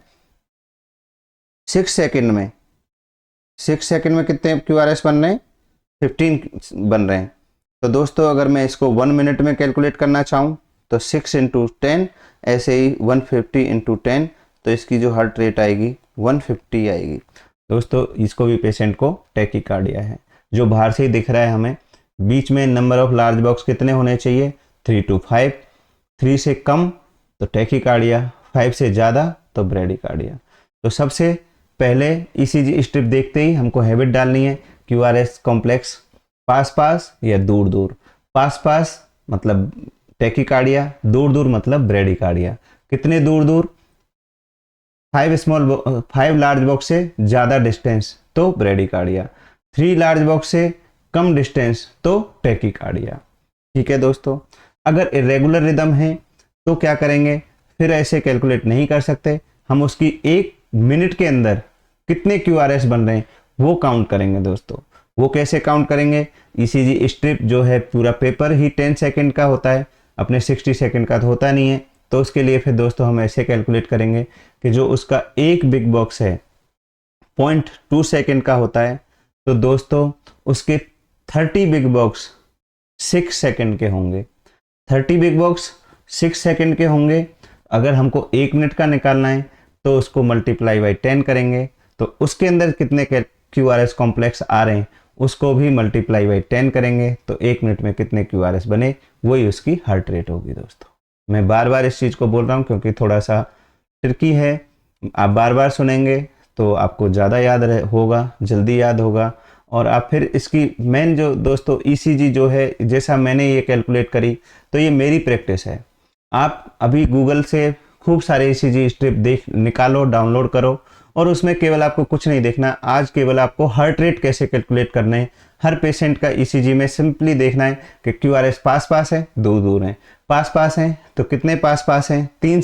6 सेकंड में। 6 सेकंड में कितने QRS बन रहे हैं, 15 बन रहे हैं। तो दोस्तों अगर मैं इसको 1 मिनट में कैलकुलेट करना चाहूँ तो 6 × 10, ऐसे ही 150 × 10, तो इसकी जो हार्ट रेट आएगी 150 आएगी। दोस्तों इसको भी पेशेंट को टैकीकार्डिया है, जो बाहर से ही दिख रहा है हमें। बीच में नंबर ऑफ लार्ज बॉक्स कितने होने चाहिए, 3 to 5, 3 से कम तो टैकीकार्डिया, 5 से ज़्यादा तो ब्रेडिकार्डिया। तो सबसे पहले ECG स्ट्रिप देखते ही हमको हैबिट डालनी है, QRS कॉम्प्लेक्स पास पास या दूर दूर। पास पास मतलब टैकीकार्डिया, दूर दूर मतलब ब्रेडिकार्डिया। कितने दूर दूर, 5 लार्ज बॉक्स से ज़्यादा डिस्टेंस तो ब्रेडिकार्डिया, 3 लार्ज बॉक्स से कम डिस्टेंस तो टैकीकार्डिया। ठीक है दोस्तों, अगर इरेगुलर रिदम है तो क्या करेंगे, फिर ऐसे कैलकुलेट नहीं कर सकते हम। उसकी 1 मिनट के अंदर कितने QRS बन रहे हैं वो काउंट करेंगे दोस्तों। वो कैसे काउंट करेंगे, ECG स्ट्रिप जो है पूरा पेपर ही 10 सेकंड का होता है, अपने 60 सेकंड का तो होता नहीं है। तो उसके लिए फिर दोस्तों हम ऐसे कैलकुलेट करेंगे कि जो उसका एक बिग बॉक्स है 0.2 सेकंड का होता है, तो दोस्तों उसके 30 बिग बॉक्स 6 सेकंड के होंगे। 30 बिग बॉक्स 6 सेकंड के होंगे। अगर हमको 1 मिनट का निकालना है तो उसको मल्टीप्लाई बाई 10 करेंगे तो उसके अंदर कितने QRS कॉम्प्लेक्स आ रहे हैं उसको भी मल्टीप्लाई बाई 10 करेंगे तो 1 मिनट में कितने QRS बने, वही उसकी हार्ट रेट होगी। दोस्तों मैं बार बार इस चीज़ को बोल रहा हूँ क्योंकि थोड़ा सा ट्रिकी है, आप बार बार सुनेंगे तो आपको ज़्यादा याद होगा, जल्दी याद होगा। और आप फिर इसकी मेन जो दोस्तों ECG जो है, जैसा मैंने ये कैलकुलेट करी तो ये मेरी प्रैक्टिस है। आप अभी गूगल से खूब सारे ECG स्ट्रिप निकालो, डाउनलोड करो और उसमें केवल आपको कुछ नहीं देखना, आज केवल आपको हार्ट रेट कैसे कैलकुलेट करना है। हर पेशेंट का ECG में सिंपली देखना है कि QRS पास पास है, दूर दूर है, पास पास है तो कितने पास पास हैं, 3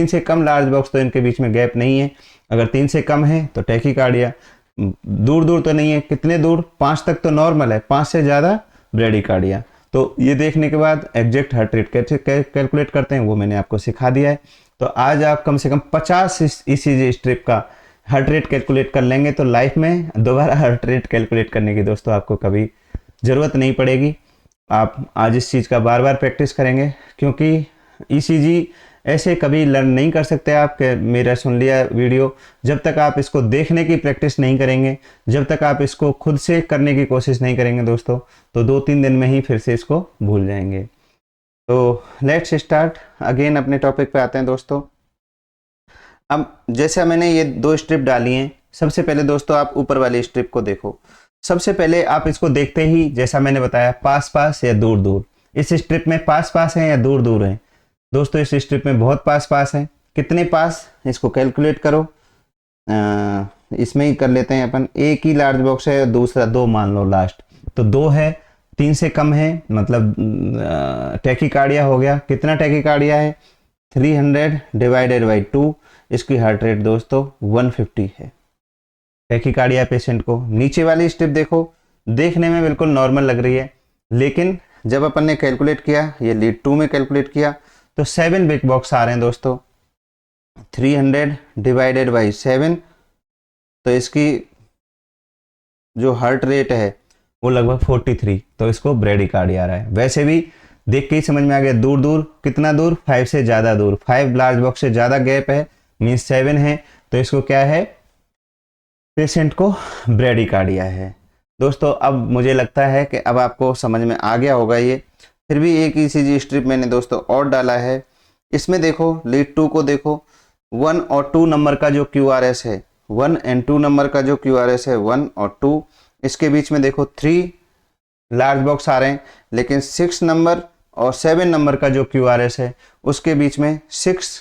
से कम लार्ज बॉक्स तो इनके बीच में गैप नहीं है, अगर 3 से कम है तो टैकीकार्डिया, दूर दूर तो नहीं है, कितने दूर, 5 तक तो नॉर्मल है, 5 से ज़्यादा ब्रेडिकार्डिया। तो ये देखने के बाद एग्जैक्ट हार्ट रेट कैसे कैलकुलेट करते हैं वो मैंने आपको सिखा दिया है। तो आज आप कम से कम 50 ECG स्ट्रिप का हार्ट रेट कैलकुलेट कर लेंगे तो लाइफ में दोबारा हार्ट रेट कैलकुलेट करने की दोस्तों आपको कभी ज़रूरत नहीं पड़ेगी। आप आज इस चीज़ का बार बार प्रैक्टिस करेंगे क्योंकि ECG ऐसे कभी लर्न नहीं कर सकते आप कि मेरा सुन लिया वीडियो, जब तक आप इसको देखने की प्रैक्टिस नहीं करेंगे, जब तक आप इसको खुद से करने की कोशिश नहीं करेंगे दोस्तों, तो 2-3 दिन में ही फिर से इसको भूल जाएंगे। तो लेट्स स्टार्ट अगेन, अपने टॉपिक पे आते हैं दोस्तों। अब जैसे मैंने ये 2 स्ट्रिप डाली हैं, सबसे पहले दोस्तों आप ऊपर वाली स्ट्रिप को देखो। सबसे पहले आप इसको देखते ही जैसा मैंने बताया पास पास या दूर दूर, इस स्ट्रिप में पास पास है या दूर दूर है। दोस्तों इस स्ट्रिप में बहुत पास पास है, कितने पास, इसको कैलकुलेट करो। इसमें ही कर लेते हैं अपन, एक ही लार्ज बॉक्स है, दूसरा 2 मान लो लास्ट, तो 2 है, 3 से कम है मतलब टैकीकार्डिया हो गया। कितना टैकीकार्डिया है, 300 डिवाइडेड बाई 2, इसकी हार्ट रेट दोस्तों 150 है टैकीकार्डिया पेशेंट को। नीचे वाली स्ट्रिप देखो, देखने में बिल्कुल नॉर्मल लग रही है, लेकिन जब अपन ने कैलकुलेट किया, ये लीड 2 में कैलकुलेट किया तो 7 बिग बॉक्स आ रहे हैं दोस्तों, 300 डिवाइडेड बाई 7, तो इसकी जो हार्ट रेट है वो लगभग 43, तो इसको ब्रेडिकार्डिया आ रहा है। वैसे भी देख के ही समझ में आ गया, दूर दूर कितना दूर, 5 से ज़्यादा दूर, 5 लार्ज बॉक्स से ज़्यादा गैप है, मीन्स 7 है, तो इसको क्या है, पेशेंट को ब्रेडिकार्डिया है। दोस्तों अब मुझे लगता है कि अब आपको समझ में आ गया होगा ये। फिर भी एक ECG स्ट्रिप मैंने दोस्तों और डाला है, इसमें देखो लीड 2 को देखो, 1 और 2 नंबर का जो QRS है, 1 एंड 2 नंबर का जो QRS है 1 और 2, इसके बीच में देखो 3 लार्ज बॉक्स आ रहे हैं, लेकिन 6 नंबर और 7 नंबर का जो QRS है उसके बीच में 6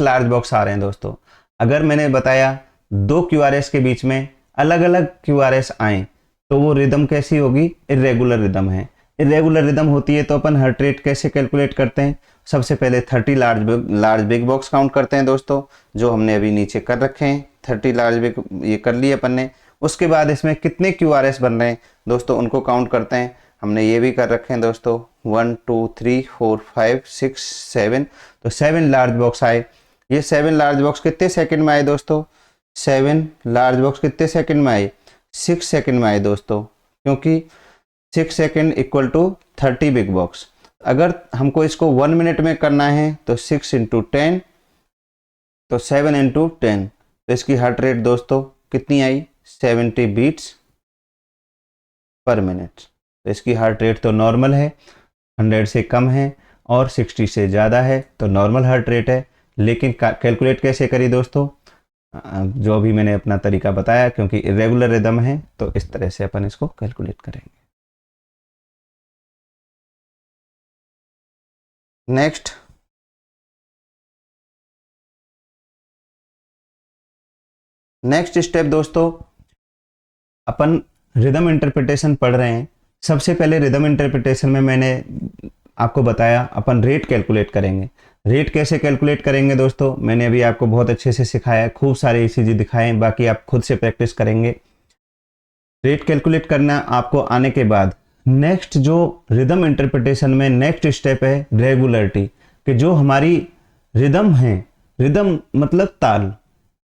लार्ज बॉक्स आ रहे हैं दोस्तों। अगर मैंने बताया 2 QRS के बीच में अलग अलग QRS आए तो वो रिदम कैसी होगी, इरेगुलर रिदम है। इरेगुलर रिदम होती है तो अपन हार्ट रेट कैसे कैलकुलेट करते हैं, सबसे पहले 30 लार्ज बिग बॉक्स काउंट करते हैं दोस्तों, जो हमने अभी नीचे कर रखे हैं, 30 लार्ज बिग ये कर लिए अपन ने। उसके बाद इसमें कितने QRS बन रहे हैं दोस्तों उनको काउंट करते हैं, हमने ये भी कर रखे हैं दोस्तों, 1 2 3 4 5 6 7, तो 7 लार्ज बॉक्स आए। ये 7 लार्ज बॉक्स कितने सेकंड में आए दोस्तों, 7 लार्ज बॉक्स कितने सेकंड में आए, 6 सेकंड में आए दोस्तों, क्योंकि 6 second equal to 30 big box. अगर हमको इसको 1 मिनट में करना है तो 6 × 10, तो 7 × 10, तो इसकी हार्ट रेट दोस्तों कितनी आई, 70 बीट्स पर मिनट। तो इसकी हार्ट रेट तो नॉर्मल है, 100 से कम है और 60 से ज़्यादा है, तो नॉर्मल हार्ट रेट है। लेकिन कैलकुलेट कैसे करी दोस्तों, जो अभी मैंने अपना तरीका बताया, क्योंकि इरेगुलर रिदम है तो इस तरह से अपन इसको कैलकुलेट करेंगे। नेक्स्ट स्टेप दोस्तों, अपन रिदम इंटरप्रिटेशन पढ़ रहे हैं। सबसे पहले रिदम इंटरप्रिटेशन में मैंने आपको बताया अपन रेट कैलकुलेट करेंगे। रेट कैसे कैलकुलेट करेंगे दोस्तों, मैंने अभी आपको बहुत अच्छे से सिखाया है, खूब सारे ECG दिखाए, बाकी आप खुद से प्रैक्टिस करेंगे। रेट कैलकुलेट करना आपको आने के बाद नेक्स्ट जो रिदम इंटरप्रिटेशन में नेक्स्ट स्टेप है रेगुलरिटी, कि जो हमारी रिदम है, रिदम मतलब ताल,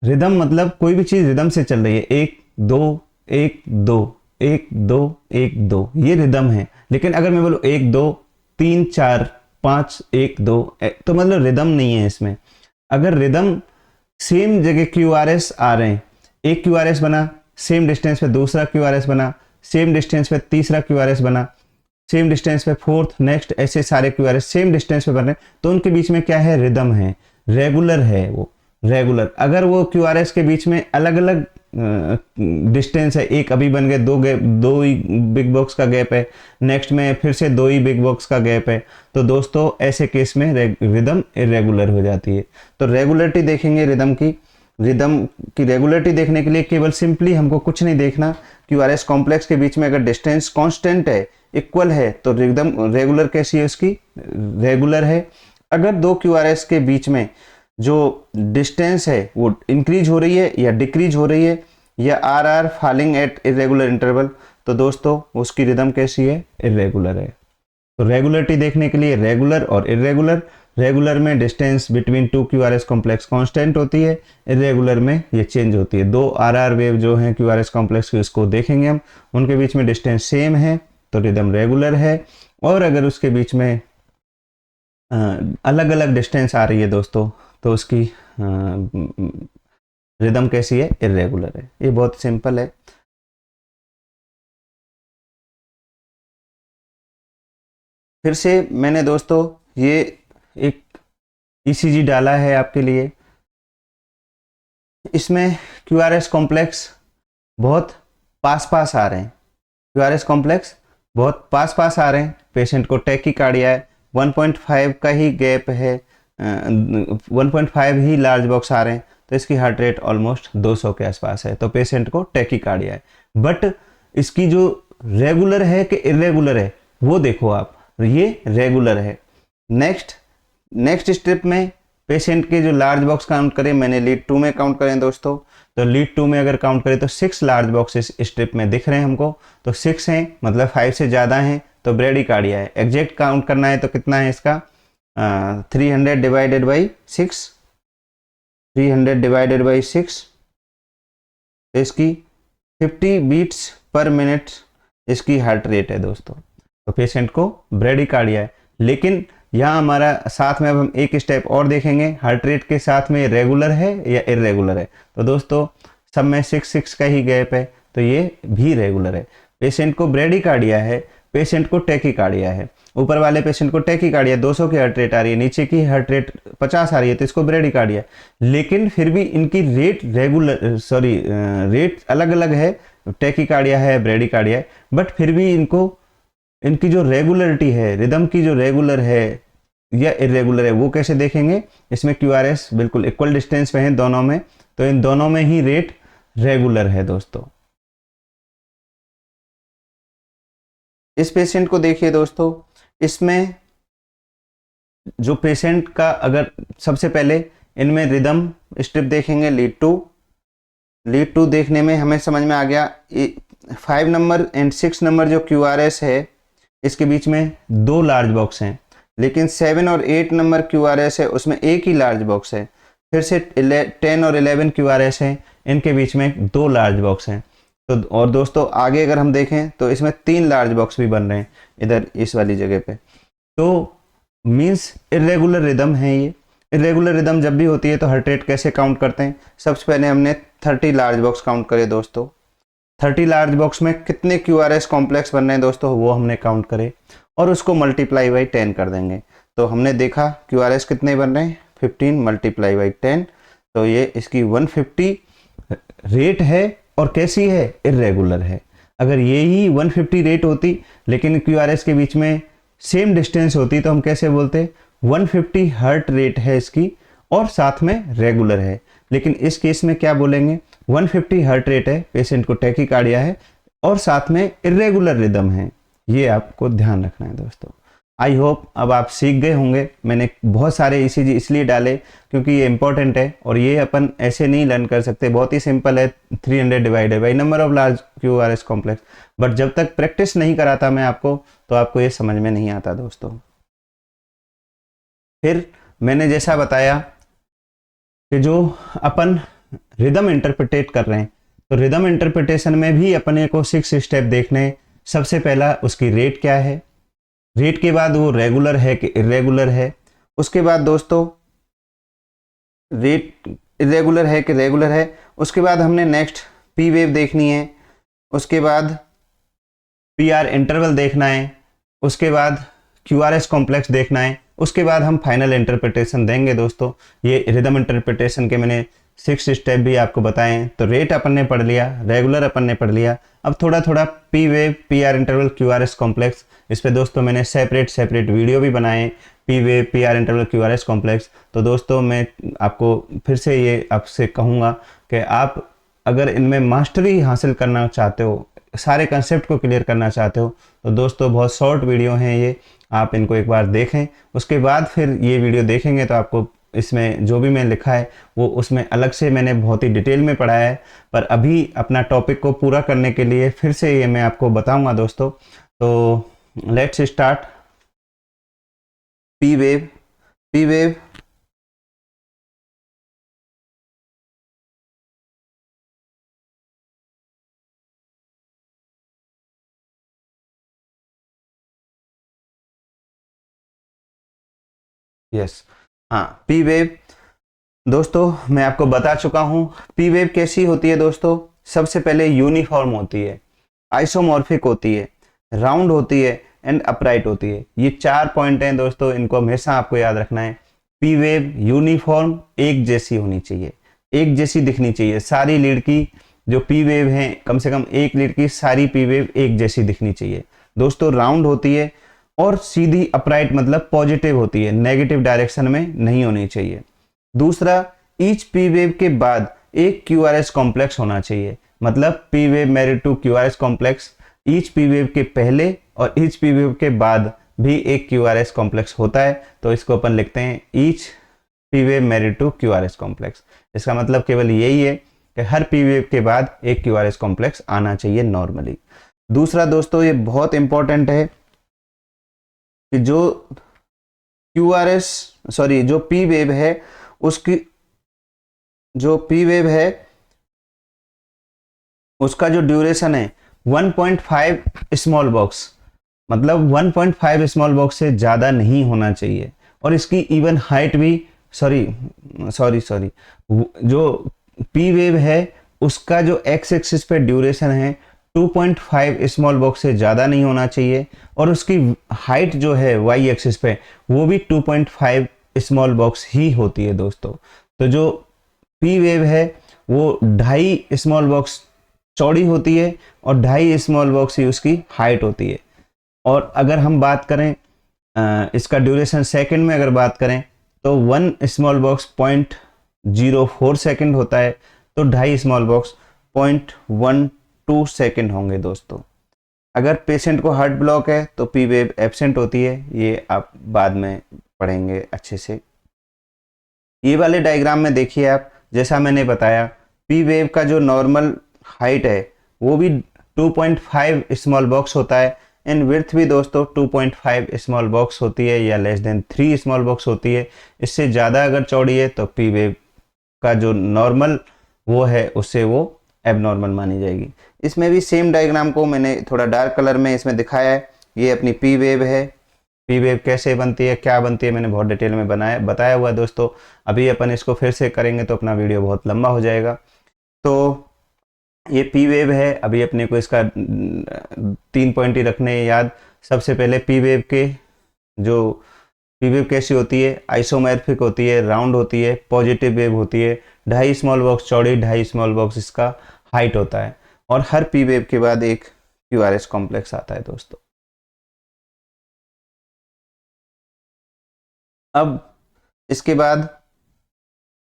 रिदम मतलब कोई भी चीज़ रिदम से चल रही है, 1 2 1 2 1 2 1 2, ये रिदम है। लेकिन अगर मैं बोलूँ 1 2 3 4 5 1 2, तो मतलब रिदम नहीं है इसमें। अगर रिदम सेम जगह QRS आ रहे हैं, एक QRS बना, सेम डिस्टेंस पे दूसरा QRS बना, सेम डिस्टेंस पे तीसरा QRS बना, सेम डिस्टेंस पे फोर्थ, नेक्स्ट, ऐसे सारे QRS सेम डिस्टेंस पे बन रहे हैं, तो उनके बीच में क्या है, रिदम है, रेगुलर है वो, रेगुलर। अगर वो QRS के बीच में अलग अलग डिस्टेंस है, एक अभी बन गए, दो ही बिग बॉक्स का गैप है, नेक्स्ट में फिर से 2 ही बिग बॉक्स का गैप है, तो दोस्तों ऐसे केस में रिदम इरेगुलर हो जाती है। तो रेगुलरिटी देखेंगे रिदम की रेगुलरिटी देखने के लिए केवल सिंपली हमको कुछ नहीं देखना, QRS कॉम्प्लेक्स के बीच में अगर डिस्टेंस कांस्टेंट है, इक्वल है, तो रिदम रेगुलर कैसी है उसकी, रेगुलर है। अगर 2 QRS के बीच में जो डिस्टेंस है वो इंक्रीज हो रही है या डिक्रीज हो रही है, या RR falling eight irregular interval, तो दोस्तों उसकी रिदम कैसी है, इरेगुलर है। तो रेगुलरिटी देखने के लिए रेगुलर और इरेगुलर, रेगुलर में distance between 2 QRS complex constant होती है, इरेगुलर में ये चेंज होती है। 2 RR वेव जो हैं QRS कॉम्प्लेक्स की, उसको देखेंगे हम, उनके बीच में डिस्टेंस सेम है तो रिदम रेगुलर है। और अगर उसके बीच में अलग अलग डिस्टेंस आ रही है दोस्तों, तो उसकी रिदम कैसी है, इरेगुलर है। ये बहुत सिंपल है। फिर से मैंने दोस्तों ये एक ECG डाला है आपके लिए। इसमें QRS कॉम्प्लेक्स बहुत पास पास आ रहे हैं, QRS कॉम्प्लेक्स बहुत पास पास आ रहे हैं। पेशेंट को टैकीकार्डिया है, 1.5 का ही गैप है, 1.5 ही लार्ज बॉक्स आ रहे हैं, तो इसकी हार्ट रेट ऑलमोस्ट 200 के आसपास है, तो पेशेंट को टैकीकार्डिया है। बट इसकी जो रेगुलर है कि इरेगुलर है वो देखो आप, ये रेगुलर है। नेक्स्ट स्ट्रिप में पेशेंट के जो लार्ज बॉक्स काउंट करें, मैंने लीड 2 में काउंट करें दोस्तों, तो लीड 2 में अगर काउंट करें तो 6 लार्ज बॉक्स इस स्ट्रिप में दिख रहे हैं हमको, तो 6 हैं, मतलब 5 से ज़्यादा हैं तो ब्रेडिकार्डिया है। एग्जैक्ट काउंट करना है तो कितना है इसका, 300 डिवाइडेड बाई 6, 300 डिवाइडेड बाई 6, तो इसकी 50 बीट्स पर मिनट इसकी हार्ट रेट है दोस्तों। तो पेशेंट को ब्रेडिकार्डिया है। लेकिन यहाँ हमारा साथ में अब हम एक स्टेप और देखेंगे, हार्ट रेट के साथ में रेगुलर है या इरेगुलर है। तो दोस्तों सब में 6 का ही गैप है, तो ये भी रेगुलर है। पेशेंट को ब्रेडिकार्डिया है, पेशेंट को टैकीकार्डिया है। ऊपर वाले पेशेंट को टैकीकार्डिया 200 की हार्ट रेट आ रही है, नीचे की हार्ट रेट 50 आ रही है, तो इसको ब्रेडिकार्डिया। लेकिन फिर भी इनकी रेट अलग अलग है, टैकीकार्डिया है, ब्रेडिकार्डिया है, बट फिर भी इनकी जो रेगुलरिटी है, रिदम की जो रेगुलर है या इरेगुलर है, वो कैसे देखेंगे। इसमें QRS बिल्कुल इक्वल डिस्टेंस पे हैं दोनों में, तो इन दोनों में ही रेट रेगुलर है दोस्तों। इस पेशेंट को देखिए दोस्तों, इसमें जो पेशेंट का, अगर सबसे पहले इनमें रिदम स्ट्रिप देखेंगे लीड 2 देखने में हमें समझ में आ गया। 5 नंबर एंड 6 नंबर जो QRS है, इसके बीच में 2 लार्ज बॉक्स हैं, लेकिन 7 और 8 नंबर QRS है, उसमें एक ही लार्ज बॉक्स है। फिर से 10 और 11 QRS हैं, इनके बीच में 2 लार्ज बॉक्स हैं। तो और दोस्तों आगे अगर हम देखें तो इसमें 3 लार्ज बॉक्स भी बन रहे हैं इधर इस वाली जगह पे। तो मीन्स इरेगुलर रिदम है ये। इरेगुलर रिदम जब भी होती है तो हार्ट रेट कैसे काउंट करते हैं। सबसे पहले हमने 30 लार्ज बॉक्स काउंट करे दोस्तों। 30 लार्ज बॉक्स में कितने QRS कॉम्प्लेक्स बन रहे हैं दोस्तों, वो हमने काउंट करे और उसको मल्टीप्लाई बाई 10 कर देंगे। तो हमने देखा QRS कितने बन रहे हैं, 15 मल्टीप्लाई बाई 10, तो ये इसकी 150 रेट है। और कैसी है, इरेगुलर है। अगर यही 150 रेट होती लेकिन QRS के बीच में सेम डिस्टेंस होती, तो हम कैसे बोलते, 150 हार्ट रेट है इसकी और साथ में रेगुलर है। लेकिन इस केस में क्या बोलेंगे, 150 हार्ट रेट है, पेशेंट को टैकीकार्डिया है और साथ में इरेगुलर रिदम है। ये आपको ध्यान रखना है दोस्तों। आई होप अब आप सीख गए होंगे। मैंने बहुत सारे ECG इसलिए डाले क्योंकि ये इंपॉर्टेंट है और ये अपन ऐसे नहीं लर्न कर सकते। बहुत ही सिंपल है, 300 divided by number of large QRS complex. But जब तक प्रैक्टिस नहीं कराता मैं आपको, तो आपको ये समझ में नहीं आता दोस्तों। फिर मैंने जैसा बताया कि जो अपन रिदम इंटरप्रिटेट कर रहे हैं, तो रिदम इंटरप्रिटेशन में भी अपने को 6 स्टेप देखने। सबसे पहला उसकी रेट क्या है, रेट के बाद वो रेगुलर है कि इरेगुलर है, उसके बाद दोस्तों रेट इरेगुलर है कि रेगुलर है, उसके बाद हमने नेक्स्ट पी वेव देखनी है, उसके बाद पी आर इंटरवल देखना है, उसके बाद क्यू आर एस कॉम्प्लेक्स देखना है, उसके बाद हम फाइनल इंटरप्रिटेशन देंगे दोस्तों। ये रिदम इंटरप्रिटेशन के मैंने 6 स्टेप भी आपको बताए हैं। तो रेट अपन ने पढ़ लिया, रेगुलर अपन ने पढ़ लिया, अब थोड़ा थोड़ा P wave, P R interval, Q R S complex, इस पे दोस्तों मैंने सेपरेट वीडियो भी बनाए हैं, P wave, P R interval, Q R S complex. तो दोस्तों मैं आपको फिर से ये आपसे कहूँगा कि आप अगर इनमें मास्टरी हासिल करना चाहते हो, सारे कंसेप्ट को क्लियर करना चाहते हो, तो दोस्तों बहुत शॉर्ट वीडियो हैं ये, आप इनको एक बार देखें, उसके बाद फिर ये वीडियो देखेंगे तो आपको इसमें जो भी मैं लिखा है वो उसमें अलग से मैंने बहुत ही डिटेल में पढ़ाया है। पर अभी अपना टॉपिक को पूरा करने के लिए फिर से ये मैं आपको बताऊंगा दोस्तों। तो let's start. P wave, P wave yes, हाँ पी वेव दोस्तों मैं आपको बता चुका हूँ। पी वेव कैसी होती है दोस्तों? सबसे पहले यूनिफॉर्म होती है, आइसोमॉर्फिक होती है, राउंड होती है एंड अपराइट होती है। ये 4 पॉइंट हैं दोस्तों, इनको हमेशा आपको याद रखना है। पी वेव यूनिफॉर्म, एक जैसी होनी चाहिए, एक जैसी दिखनी चाहिए। सारी लीड की जो पी वेव हैं, कम से कम एक लीड की सारी पी वेव एक जैसी दिखनी चाहिए दोस्तों। राउंड होती है और सीधी अपराइट मतलब पॉजिटिव होती है, नेगेटिव डायरेक्शन में नहीं होनी चाहिए। दूसरा, ईच पी वेव के बाद एक क्यू आर एस कॉम्प्लेक्स होना चाहिए, मतलब P wave married to Q R S complex. Each P wave के पहले और ईच पी वेव के बाद भी एक क्यू आर एस कॉम्प्लेक्स होता है, तो इसको अपन लिखते हैं each P wave married to Q R S complex. इसका मतलब केवल यही है कि हर पी वेव के बाद एक क्यू आर एस कॉम्प्लेक्स आना चाहिए नॉर्मली। दूसरा दोस्तों, ये बहुत इंपॉर्टेंट है कि जो क्यू आर एस सॉरी जो पी वेव है उसकी जो पी वेव है उसका जो ड्यूरेशन है 1.5 स्मॉल बॉक्स, मतलब 1.5 स्मॉल बॉक्स से ज़्यादा नहीं होना चाहिए। और इसकी इवन हाइट भी सॉरी जो पी वेव है उसका जो एक्स एक्सिस पे ड्यूरेशन है 2.5 स्मॉल बॉक्स से ज़्यादा नहीं होना चाहिए, और उसकी हाइट जो है वाई एक्सिस पे वो भी 2.5 स्मॉल बॉक्स ही होती है दोस्तों। तो जो पी वेव है वो 2.5 स्मॉल बॉक्स चौड़ी होती है और 2.5 स्मॉल बॉक्स ही उसकी हाइट होती है। और अगर हम बात करें इसका ड्यूरेशन सेकंड में अगर बात करें तो 1 स्मॉल बॉक्स 0.04 सेकंड होता है, तो 2.5 स्मॉल बॉक्स 0.12 सेकंड होंगे दोस्तों। अगर पेशेंट को हार्ट ब्लॉक है तो पी वेव एब्सेंट होती है, ये आप बाद में पढ़ेंगे अच्छे से। ये वाले डायग्राम में देखिए आप, जैसा मैंने बताया पी वेव का जो नॉर्मल हाइट है वो भी 2.5 स्मॉल बॉक्स होता है, एंड विड्थ भी दोस्तों 2.5 स्मॉल बॉक्स होती है या लेस देन 3 स्मॉल बॉक्स होती है। इससे ज़्यादा अगर चौड़ी है तो पी वेव का जो नॉर्मल वो है उससे वो एबनॉर्मल मानी जाएगी। इसमें भी सेम डायग्राम को मैंने थोड़ा डार्क कलर में इसमें दिखाया है। ये अपनी पी वेव है। पी वेव कैसे बनती है, क्या बनती है, मैंने बहुत डिटेल में बताया हुआ है दोस्तों। अभी अपन इसको फिर से करेंगे तो अपना वीडियो बहुत लंबा हो जाएगा। तो ये पी वेव है। अभी अपने को इसका 3 पॉइंट ही रखने हैं याद। सबसे पहले पी वेव के जो पी वेव कैसी होती है, आइसोमॉर्फिक होती है, राउंड होती है, पॉजिटिव वेव होती है, 2.5 स्मॉल बॉक्स चौड़ी, 2.5 स्मॉल बॉक्स इसका हाइट होता है, और हर पी वेव के बाद एक क्यू आर एस कॉम्प्लेक्स आता है दोस्तों। अब इसके बाद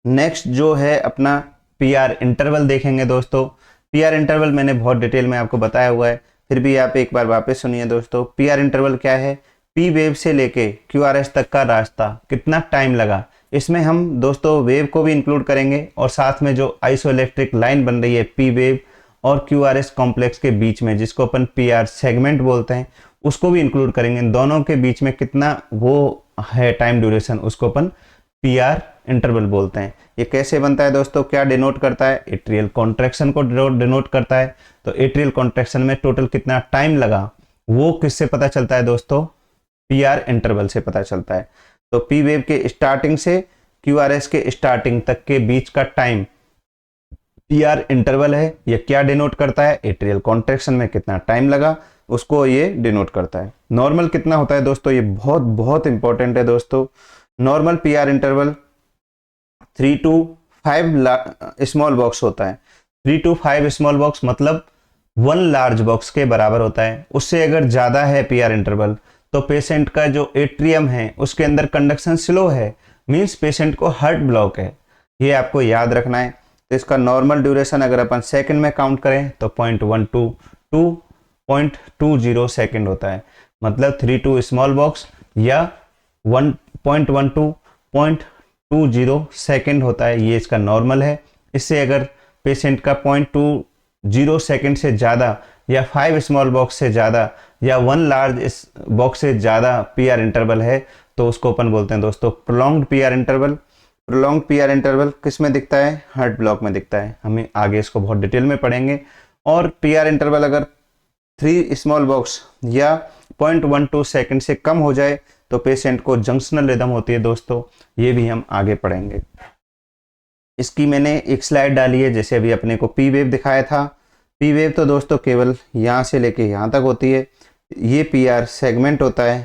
नेक्स्ट जो है अपना पी आर इंटरवल देखेंगे दोस्तों। पी आर इंटरवल मैंने बहुत डिटेल में आपको बताया हुआ है, फिर भी आप एक बार वापस सुनिए दोस्तों। पी आर इंटरवल क्या है? पी वेव से लेके क्यू आर एस तक का रास्ता कितना टाइम लगा, इसमें हम दोस्तों वेव को भी इंक्लूड करेंगे, और साथ में जो आइसोइलेक्ट्रिक लाइन बन रही है पी वेव और क्यू आर एस कॉम्प्लेक्स के बीच में, जिसको अपन पी आर सेगमेंट बोलते हैं, उसको भी इंक्लूड करेंगे। दोनों के बीच में कितना वो है टाइम ड्यूरेशन, उसको अपन पी आर इंटरवल बोलते हैं। ये कैसे बनता है दोस्तों, क्या डिनोट करता है? एट्रियल कॉन्ट्रैक्शन को डिनोट करता है। तो एट्रियल कॉन्ट्रैक्शन में टोटल कितना टाइम लगा वो किससे पता चलता है दोस्तों? पी आर इंटरवल से पता चलता है। तो पी वेव के स्टार्टिंग से क्यू आर एस के स्टार्टिंग तक के बीच का टाइम पी आर इंटरवल है। ये क्या डिनोट करता है, एट्रियल कॉन्ट्रैक्शन में कितना टाइम लगा उसको ये डिनोट करता है। नॉर्मल कितना होता है दोस्तों, ये बहुत बहुत इंपॉर्टेंट है दोस्तों। Normal P R interval 3 to 5 small box होता है। 3 to 5 स्मॉल बॉक्स मतलब 1 लार्ज बॉक्स के बराबर होता है। उससे अगर ज़्यादा है पी आर इंटरवल तो पेशेंट का जो एट्रियम है उसके अंदर कंडक्शन स्लो है, मीन्स पेशेंट को हार्ट ब्लॉक है। ये आपको याद रखना है। तो इसका नॉर्मल ड्यूरेशन अगर अपन सेकंड में काउंट करें तो 0.12 टू 0.20 सेकंड होता है। मतलब 3 to स्मॉल बॉक्स या 1.12 0.20 सेकंड होता है, ये इसका नॉर्मल है। इससे अगर पेशेंट का 0.20 सेकंड से ज़्यादा या 5 स्मॉल बॉक्स से ज़्यादा या 1 लार्ज बॉक्स से ज़्यादा पी आर इंटरवल है तो उसको अपन बोलते हैं दोस्तों prolonged P R interval. Prolonged P R interval किस में दिखता है, हार्ट ब्लॉक में दिखता है। हमें आगे इसको बहुत डिटेल में पढ़ेंगे। और पी आर इंटरवल अगर 3 स्मॉल बॉक्स या 0.12 सेकंड से कम हो जाए तो पेशेंट को जंक्शनल रिदम होती है दोस्तों, ये भी हम आगे पढ़ेंगे। इसकी मैंने एक स्लाइड डाली है, जैसे अभी अपने को पी वेव दिखाया था। पी वेव तो दोस्तों केवल यहाँ से लेके यहाँ तक होती है, ये पी आर सेगमेंट होता है,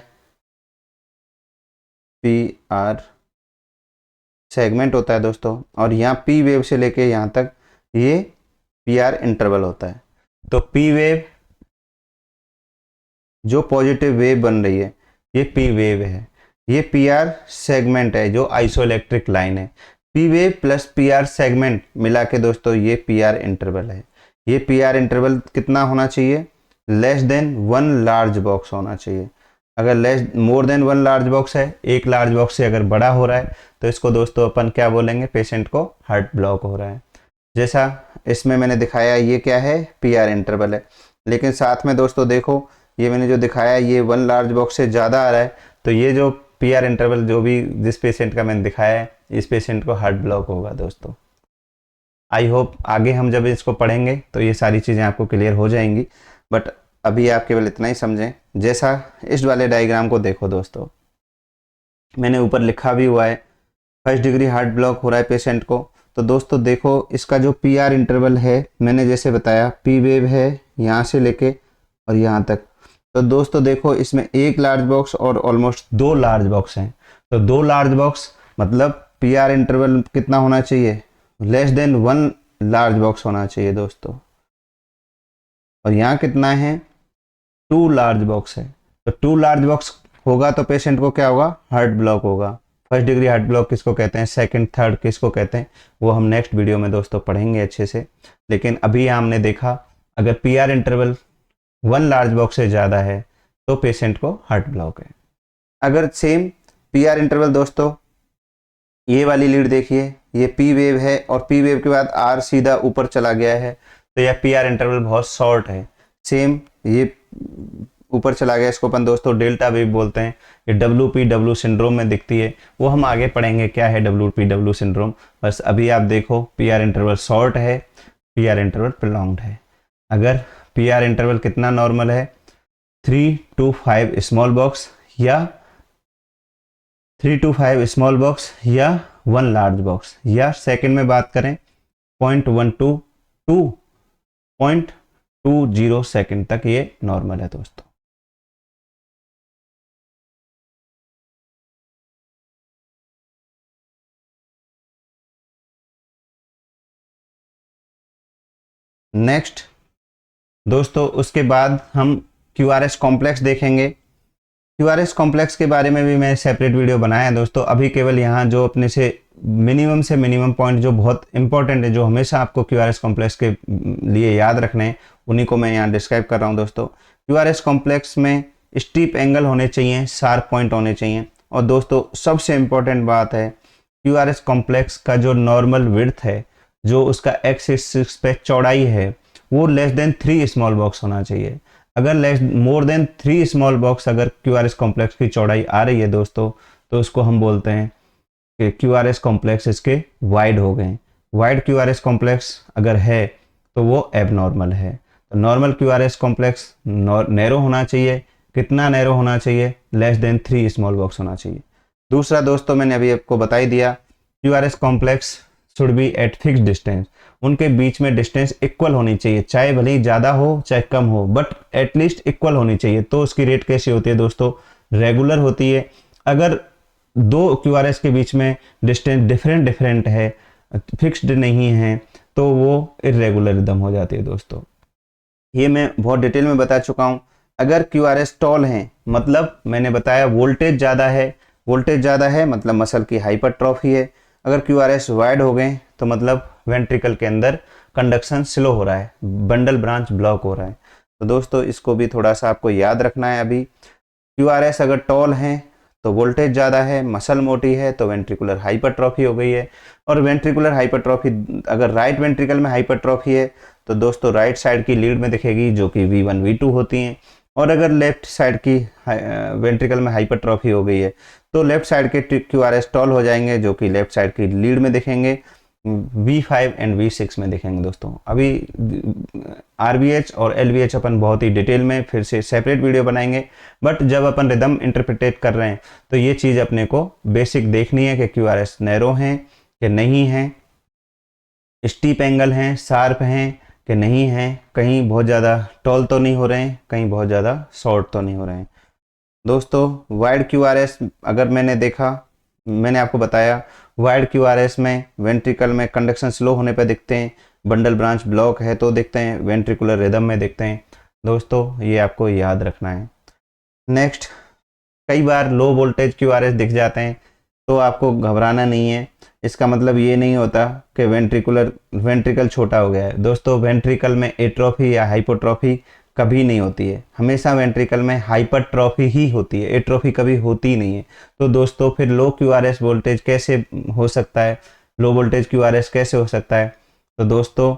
पी आर सेगमेंट होता है दोस्तों। और यहाँ पी वेव से लेके यहाँ तक ये पी आर इंटरवल होता है। तो पी वेव जो पॉजिटिव वेव बन रही है ये पी वेव है, ये पी आर सेगमेंट है जो आइसोइलेक्ट्रिक लाइन है। P wave plus P R segment मिला के दोस्तों ये पी आर इंटरवल है। ये पी आर इंटरवल कितना होना चाहिए, लेस देन 1 लार्ज बॉक्स होना चाहिए। अगर मोर देन 1 लार्ज बॉक्स है, एक लार्ज बॉक्स से अगर बड़ा हो रहा है तो इसको दोस्तों अपन क्या बोलेंगे, पेशेंट को हार्ट ब्लॉक हो रहा है। जैसा इसमें मैंने दिखाया ये क्या है, पी आर इंटरवल है। लेकिन साथ में दोस्तों देखो ये मैंने जो दिखाया ये 1 लार्ज बॉक्स से ज़्यादा आ रहा है, तो ये जो पी आर इंटरवल जो भी जिस पेशेंट का मैंने दिखाया है इस पेशेंट को हार्ट ब्लॉक होगा दोस्तों। आई होप आगे हम जब इसको पढ़ेंगे तो ये सारी चीज़ें आपको क्लियर हो जाएंगी, बट अभी आप केवल इतना ही समझें। जैसा इस वाले डायग्राम को देखो दोस्तों, मैंने ऊपर लिखा भी हुआ है 1st डिग्री हार्ट ब्लॉक हो रहा है पेशेंट को। तो दोस्तों देखो इसका जो पी आर इंटरवल है मैंने जैसे बताया पी वेव है यहाँ से लेके और यहाँ तक। तो दोस्तों देखो इसमें 1 लार्ज बॉक्स और ऑलमोस्ट 2 लार्ज बॉक्स हैं। तो 2 लार्ज बॉक्स मतलब पी आर इंटरवल कितना होना चाहिए, लेस देन 1 लार्ज बॉक्स होना चाहिए दोस्तों। और यहाँ कितना है, 2 लार्ज बॉक्स है। तो 2 लार्ज बॉक्स होगा तो पेशेंट को क्या होगा, हार्ट ब्लॉक होगा। 1st डिग्री हार्ट ब्लॉक किसको कहते हैं, 2nd 3rd किसको कहते हैं, वो हम नेक्स्ट वीडियो में दोस्तों पढ़ेंगे अच्छे से। लेकिन अभी हमने देखा अगर P R interval 1 large box से ज़्यादा है तो पेशेंट को हार्ट ब्लॉक है। अगर सेम पी आर इंटरवल दोस्तों ये वाली लीड देखिए, ये पी वेव है और पी वेव के बाद आर सीधा ऊपर चला गया है, तो यह पी आर इंटरवल बहुत शॉर्ट है। सेम ये ऊपर चला गया, इसको अपन दोस्तों डेल्टा वेव बोलते हैं। ये WPW सिंड्रोम में दिखती है, वो हम आगे पढ़ेंगे क्या है WPW सिंड्रोम। बस अभी आप देखो पी आर इंटरवल शॉर्ट है, पी आर इंटरवल प्रोलॉन्ग्ड है। अगर पी आर इंटरवल कितना नॉर्मल है, 3 to 5 स्मॉल बॉक्स या 3 to 5 स्मॉल बॉक्स या 1 लार्ज बॉक्स, या सेकंड में बात करें 0.12 टू 0.20 सेकंड तक ये नॉर्मल है दोस्तों। नेक्स्ट दोस्तों उसके बाद हम QRS कॉम्प्लेक्स देखेंगे। QRS कॉम्प्लेक्स के बारे में भी मैं सेपरेट वीडियो बनाया है दोस्तों। अभी केवल यहाँ जो अपने से मिनिमम पॉइंट जो बहुत इंपॉर्टेंट है, जो हमेशा आपको QRS कॉम्प्लेक्स के लिए याद रखने हैं, उन्हीं को मैं यहाँ डिस्क्राइब कर रहा हूँ दोस्तों। QRS कॉम्प्लेक्स में स्टीप एंगल होने चाहिए, शार्प पॉइंट होने चाहिए। और दोस्तों सबसे इम्पॉर्टेंट बात है QRS कॉम्प्लेक्स का जो नॉर्मल विड्थ है, जो उसका एक्स एक्सिस पे चौड़ाई है, वो लेस देन 3 स्मॉल बॉक्स होना चाहिए। अगर मोर देन 3 स्मॉल बॉक्स अगर QRS कॉम्प्लेक्स की चौड़ाई आ रही है दोस्तों, तो उसको हम बोलते हैं कि QRS कॉम्प्लेक्स इसके वाइड हो गए। वाइड QRS कॉम्प्लेक्स अगर है तो वो एबनॉर्मल है। तो नॉर्मल QRS कॉम्प्लेक्स नैरो होना चाहिए। कितना नैरो होना चाहिए, लेस देन 3 स्मॉल बॉक्स होना चाहिए। दूसरा दोस्तों मैंने अभी आपको बता ही दिया, QRS complex should be eight fix distance, उनके बीच में डिस्टेंस इक्वल होनी चाहिए, चाहे भले ही ज़्यादा हो चाहे कम हो, बट एटलीस्ट इक्वल होनी चाहिए। तो उसकी रेट कैसी होती है दोस्तों, रेगुलर होती है। अगर दो क्यूआरएस के बीच में डिस्टेंस डिफरेंट है, फिक्स्ड नहीं है, तो वो इर्रेगुलर रिदम हो जाती है दोस्तों। ये मैं बहुत डिटेल में बता चुका हूँ। अगर क्यूआरएस टॉल है, मतलब मैंने बताया वोल्टेज ज़्यादा है मतलब मसल की हाइपरट्रॉफी है। अगर क्यूआरएस वाइड हो गए तो मतलब वेंट्रिकल के अंदर कंडक्शन स्लो हो रहा है, बंडल ब्रांच ब्लॉक हो रहा है। तो दोस्तों इसको भी थोड़ा सा आपको याद रखना है। अभी क्यूआरएस अगर टॉल है तो वोल्टेज ज़्यादा है, मसल मोटी है, तो वेंट्रिकुलर हाइपरट्रॉफी हो गई है। और वेंट्रिकुलर हाइपरट्रॉफी अगर राइट वेंट्रिकल में हाइपरट्रॉफी है तो दोस्तों राइट साइड की लीड में दिखेगी, जो कि V1 V2 होती हैं। और अगर लेफ्ट साइड की वेंट्रिकल में हाइपरट्रॉफी हो गई है तो लेफ्ट साइड के क्यूआरएस टॉल हो जाएंगे, जो कि लेफ्ट साइड की लीड में दिखेंगे, V5 एंड V6 में दिखेंगे दोस्तों। अभी RBH और LVH अपन बहुत ही डिटेल में फिर से सेपरेट वीडियो बनाएंगे, बट जब अपन रिदम इंटरप्रिटेट कर रहे हैं तो ये चीज़ अपने को बेसिक देखनी है कि क्यूआरएस नैरो हैं कि नहीं हैं, स्टीप एंगल हैं, शार्प हैं कि नहीं हैं, कहीं बहुत ज़्यादा टॉल तो नहीं हो रहे हैं, कहीं बहुत ज़्यादा शॉर्ट तो नहीं हो रहे हैं। दोस्तों वाइड क्यूआरएस अगर मैंने आपको बताया वाइड क्यूआरएस में वेंट्रिकल में कंडक्शन स्लो होने पर दिखते हैं, बंडल ब्रांच ब्लॉक है तो दिखते हैं, वेंट्रिकुलर रिदम में दिखते हैं। दोस्तों ये आपको याद रखना है। नेक्स्ट, कई बार लो वोल्टेज क्यूआरएस दिख जाते हैं तो आपको घबराना नहीं है। इसका मतलब ये नहीं होता कि वेंट्रिकल छोटा हो गया है। दोस्तों वेंट्रिकल में एट्रोफी या हाइपोट्रोफी कभी नहीं होती है, हमेशा वेंट्रिकल में हाइपरट्रॉफी ही होती है, एट्रोफी कभी होती ही नहीं है। तो दोस्तों फिर लो क्यूआरएस वोल्टेज कैसे हो सकता है, लो वोल्टेज क्यूआरएस कैसे हो सकता है? तो दोस्तों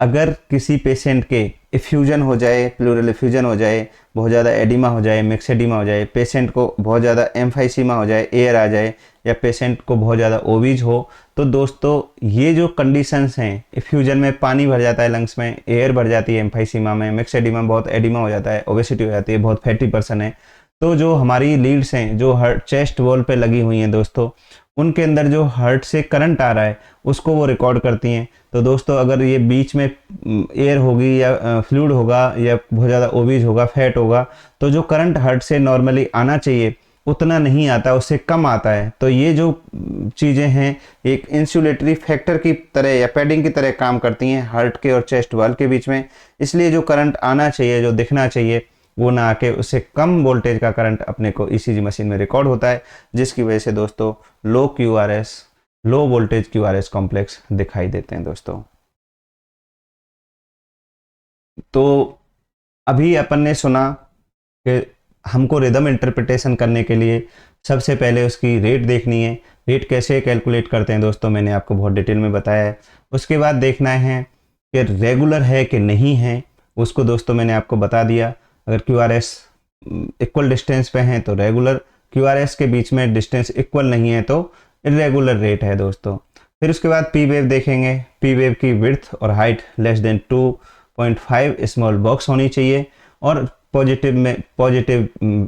अगर किसी पेशेंट के इफ्यूजन हो जाए, प्लूरल इफ्यूजन हो जाए, बहुत ज़्यादा एडिमा हो जाए, मिक्स एडिमा हो जाए, पेशेंट को बहुत ज़्यादा एम्फाइसीमा हो जाए, एयर आ जाए, या पेशेंट को बहुत ज़्यादा ओवीज हो, तो दोस्तों ये जो कंडीशंस हैं, इफ्यूजन में पानी भर जाता है लंग्स में, एयर भर जाती है एम्फाइसीमा में, मिक्स एडिमा बहुत एडिमा हो जाता है, ओबेसिटी हो जाती है, बहुत फैटी पर्सन है, तो जो हमारी लीड्स हैं जो हार्ट चेस्ट वॉल पे लगी हुई हैं दोस्तों, उनके अंदर जो हार्ट से करंट आ रहा है उसको वो रिकॉर्ड करती हैं। तो दोस्तों अगर ये बीच में एयर होगी या फ्लूइड होगा या बहुत ज़्यादा ओवीज होगा, फैट होगा, तो जो करंट हार्ट से नॉर्मली आना चाहिए उतना नहीं आता, उससे कम आता है। तो ये जो चीज़ें हैं एक इंसुलेटरी फैक्टर की तरह या पैडिंग की तरह काम करती हैं हार्ट के और चेस्ट वॉल के बीच में। इसलिए जो करंट आना चाहिए, जो दिखना चाहिए, वो ना आके उससे कम वोल्टेज का करंट अपने को ईसीजी मशीन में रिकॉर्ड होता है, जिसकी वजह से दोस्तों लो वोल्टेज क्यूआरएस कॉम्प्लेक्स दिखाई देते हैं दोस्तों। तो अभी अपन ने सुना कि हमको रिदम इंटरप्रिटेशन करने के लिए सबसे पहले उसकी रेट देखनी है। रेट कैसे कैलकुलेट करते हैं दोस्तों, मैंने आपको बहुत डिटेल में बताया है। उसके बाद देखना है कि रेगुलर है कि नहीं है, उसको दोस्तों मैंने आपको बता दिया। अगर क्यूआरएस इक्वल डिस्टेंस पे हैं तो रेगुलर, क्यूआरएस के बीच में डिस्टेंस इक्वल नहीं है तो इरेगुलर रेट है दोस्तों। फिर उसके बाद पी वेव देखेंगे। पी वेव की विड्थ और height less than 2.5 small box होनी चाहिए, और पॉजिटिव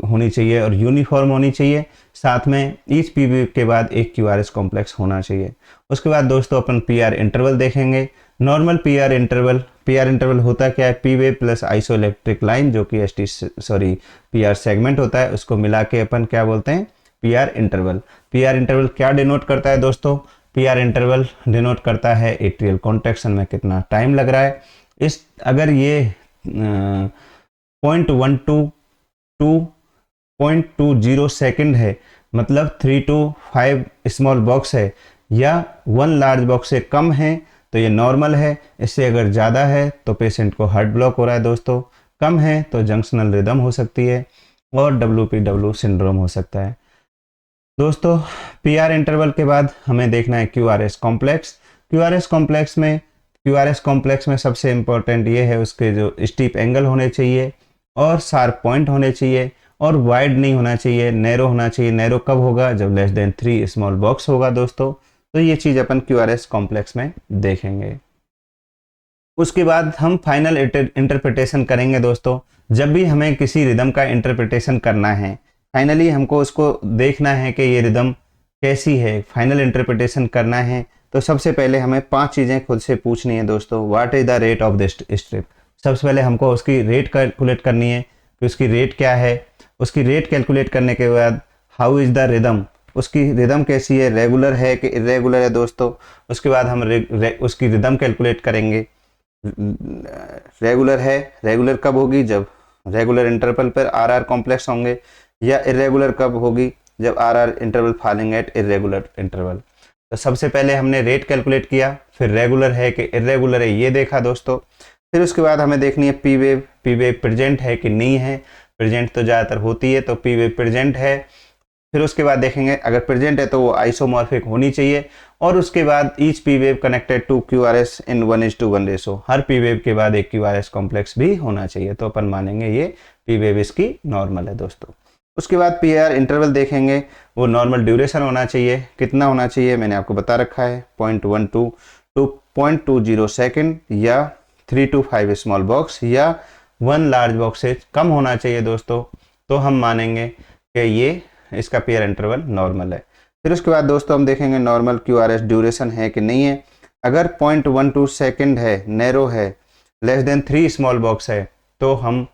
होनी चाहिए और यूनिफॉर्म होनी चाहिए। साथ में ईच पी वेव के बाद एक क्यूआरएस कॉम्प्लेक्स होना चाहिए। उसके बाद दोस्तों अपन पीआर इंटरवल देखेंगे। नॉर्मल पीआर इंटरवल होता क्या है, P wave plus isoelectric line, जो कि पीआर सेगमेंट होता है, उसको मिला के अपन क्या बोलते हैं, पीआर इंटरवल। पीआर इंटरवल क्या डिनोट करता है दोस्तों, पीआर इंटरवल डिनोट करता है एट्रियल कॉन्ट्रैक्शन में कितना टाइम लग रहा है। अगर ये 0.12 टू 0.20 सेकेंड है, मतलब 3 to 5 स्मॉल बॉक्स है, या 1 लार्ज बॉक्स से कम है तो ये नॉर्मल है। इससे अगर ज़्यादा है तो पेशेंट को हार्ट ब्लॉक हो रहा है दोस्तों, कम है तो जंक्शनल रिदम हो सकती है और WPW सिंड्रोम हो सकता है दोस्तों। पीआर इंटरवल के बाद हमें देखना है क्यूआरएस कॉम्प्लेक्स। क्यूआरएस कॉम्प्लेक्स में सबसे इम्पोर्टेंट ये है उसके जो स्टीप एंगल होने चाहिए और शार्प पॉइंट होने चाहिए, और वाइड नहीं होना चाहिए, नैरो होना चाहिए। नैरो कब होगा, जब लेस देन 3 स्मॉल बॉक्स होगा दोस्तों। तो ये चीज़ अपन क्यूआरएस कॉम्प्लेक्स में देखेंगे। उसके बाद हम फाइनल इंटरप्रिटेशन करेंगे दोस्तों। जब भी हमें किसी रिदम का इंटरप्रिटेशन करना है, फाइनली हमको उसको देखना है कि ये रिदम कैसी है, फाइनल इंटरप्रिटेशन करना है, तो सबसे पहले हमें 5 चीज़ें खुद से पूछनी है दोस्तों। What is the rate of this strip. सबसे पहले हमको उसकी रेट कैलकुलेट करनी है कि उसकी रेट क्या है। उसकी रेट कैलकुलेट करने के बाद हाउ इज़ द रिदम, उसकी रिदम कैसी है, रेगुलर है कि इरेगुलर है दोस्तों। उसके बाद हम उसकी रिदम कैलकुलेट करेंगे। रेगुलर है, रेगुलर कब होगी, जब रेगुलर इंटरवल पर आर कॉम्प्लेक्स होंगे, या इरेगुलर कब होगी, जब R interval falling eight irregular interval. तो सबसे पहले हमने रेट कैलकुलेट किया, फिर रेगुलर है कि इरेगुलर है ये देखा दोस्तों। फिर उसके बाद हमें देखनी है P wave, P wave present है कि नहीं है। प्रेजेंट तो ज़्यादातर होती है, तो पी वेव प्रेजेंट है। फिर उसके बाद देखेंगे अगर प्रेजेंट है तो वो आइसोमॉर्फिक होनी चाहिए। और उसके बाद each P wave connected to QRS in 1:1 ratio, हर पी वेव के बाद एक QRS कॉम्प्लेक्स भी होना चाहिए, तो अपन मानेंगे ये पी वेव इसकी नॉर्मल है दोस्तों। उसके बाद PR इंटरवल देखेंगे, वो नॉर्मल ड्यूरेशन होना चाहिए। कितना होना चाहिए मैंने आपको बता रखा है, 0.12 टू 0.20 सेकेंड, या 3 to 5 स्मॉल बॉक्स, या 1 लार्ज बॉक्स से कम होना चाहिए दोस्तों। तो हम मानेंगे कि ये इसका PR इंटरवल नॉर्मल है। फिर उसके बाद दोस्तों हम देखेंगे नॉर्मल QRS ड्यूरेशन है कि नहीं है। अगर 0.12 सेकेंड है, नैरो है, लेस देन 3 स्मॉल बॉक्स है, तो हम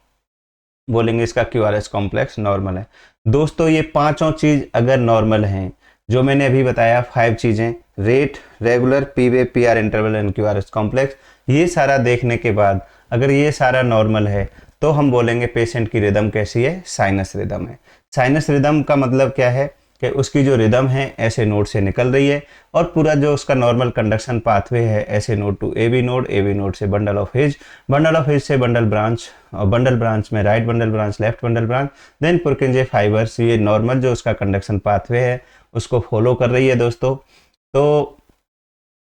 बोलेंगे इसका QRS कॉम्प्लेक्स नॉर्मल है दोस्तों। ये पांचों चीज़ अगर नॉर्मल हैं, जो मैंने अभी बताया 5 चीज़ें, rate, regular, P wave, PR interval and QRS complex, ये सारा देखने के बाद अगर ये सारा नॉर्मल है तो हम बोलेंगे पेशेंट की रिदम कैसी है, साइनस रिदम है। साइनस रिदम का मतलब क्या है कि उसकी जो रिदम है ऐसे नोड से निकल रही है, और पूरा जो उसका नॉर्मल कंडक्शन पाथवे है ऐसे नोड टू AB नोड से बंडल ऑफ हिज से बंडल ब्रांच, और बंडल ब्रांच में right bundle branch, left bundle branch, then Purkinje fibres. ये नॉर्मल जो उसका कंडक्शन पाथवे है उसको फॉलो कर रही है दोस्तों। तो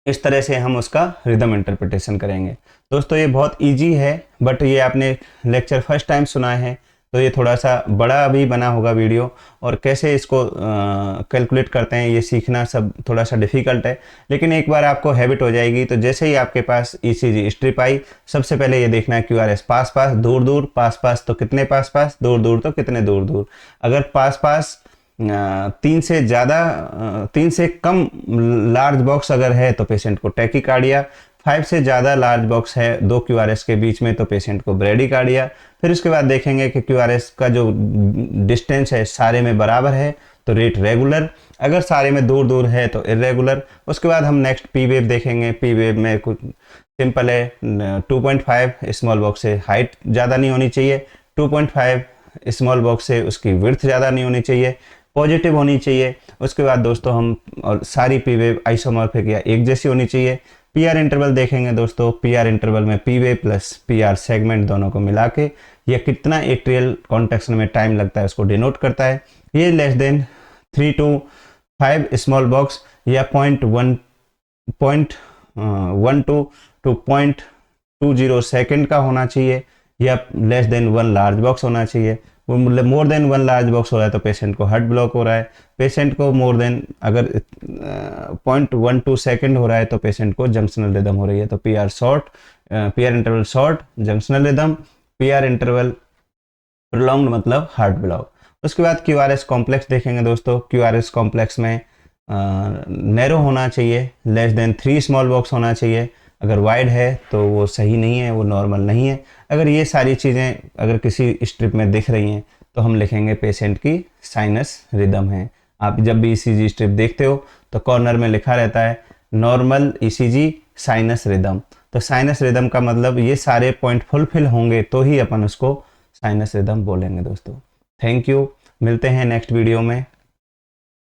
इस तरह से हम उसका रिदम इंटरप्रिटेशन करेंगे दोस्तों। ये बहुत इजी है, बट ये आपने लेक्चर फर्स्ट टाइम सुना है तो ये थोड़ा सा बड़ा भी बना होगा वीडियो, और कैसे इसको कैलकुलेट करते हैं ये सीखना सब थोड़ा सा डिफ़िकल्ट है, लेकिन एक बार आपको हैबिट हो जाएगी तो जैसे ही आपके पास ECG स्ट्रिप आई, सबसे पहले ये देखना है QRS पास पास, दूर दूर, पास पास तो कितने पास पास, दूर दूर तो कितने दूर दूर। अगर पास पास 3 से ज़्यादा 3 से कम लार्ज बॉक्स अगर है तो पेशेंट को टैकीकार्डिया, 5 से ज़्यादा लार्ज बॉक्स है 2 QRS के बीच में तो पेशेंट को ब्रेडिकार्डिया। फिर उसके बाद देखेंगे कि QRS का जो डिस्टेंस है सारे में बराबर है तो रेट रेगुलर, अगर सारे में दूर दूर है तो इरेगुलर। उसके बाद हम नेक्स्ट पी वेव देखेंगे। पी वेव में कुछ सिंपल है, 2.5 स्मॉल बॉक्स से हाइट ज़्यादा नहीं होनी चाहिए, 2.5 स्मॉल बॉक्स से उसकी विड्थ ज़्यादा नहीं होनी चाहिए, पॉजिटिव होनी चाहिए। उसके बाद दोस्तों हम और सारी पी वेव आइसोमॉर्फिक या एक जैसी होनी चाहिए। PR इंटरवल देखेंगे दोस्तों। PR इंटरवल में P wave plus PR segment दोनों को मिला के यह कितना एट्रियल कॉन्ट्रैक्शन में टाइम लगता है उसको डिनोट करता है। ये less than 3 to 5 small box, या 0.12 to 0.20 सेकेंड का होना चाहिए, या लेस देन 1 लार्ज बॉक्स होना चाहिए। वो मतलब मोर देन 1 लार्ज बॉक्स हो रहा है तो पेशेंट को हार्ट ब्लॉक हो रहा है। पेशेंट को मोर देन अगर 0.12 सेकेंड हो रहा है तो पेशेंट को जंक्शनल रिदम हो रही है, तो PR interval short, junctional rhythm, PR interval prolonged मतलब हार्ट ब्लॉक। उसके बाद QRS कॉम्प्लेक्स देखेंगे दोस्तों। QRS कॉम्प्लेक्स में नैरो होना चाहिए, लेस देन 3 स्मॉल बॉक्स होना चाहिए। अगर वाइड है तो वो सही नहीं है, वो नॉर्मल नहीं है। अगर ये सारी चीज़ें अगर किसी स्ट्रिप में दिख रही हैं तो हम लिखेंगे पेशेंट की साइनस रिदम है। आप जब भी ECG स्ट्रिप देखते हो तो कॉर्नर में लिखा रहता है नॉर्मल ECG साइनस रिदम। तो साइनस रिदम का मतलब ये सारे पॉइंट फुलफिल होंगे तो ही अपन उसको साइनस रिदम बोलेंगे दोस्तों। थैंक यू, मिलते हैं नेक्स्ट वीडियो में।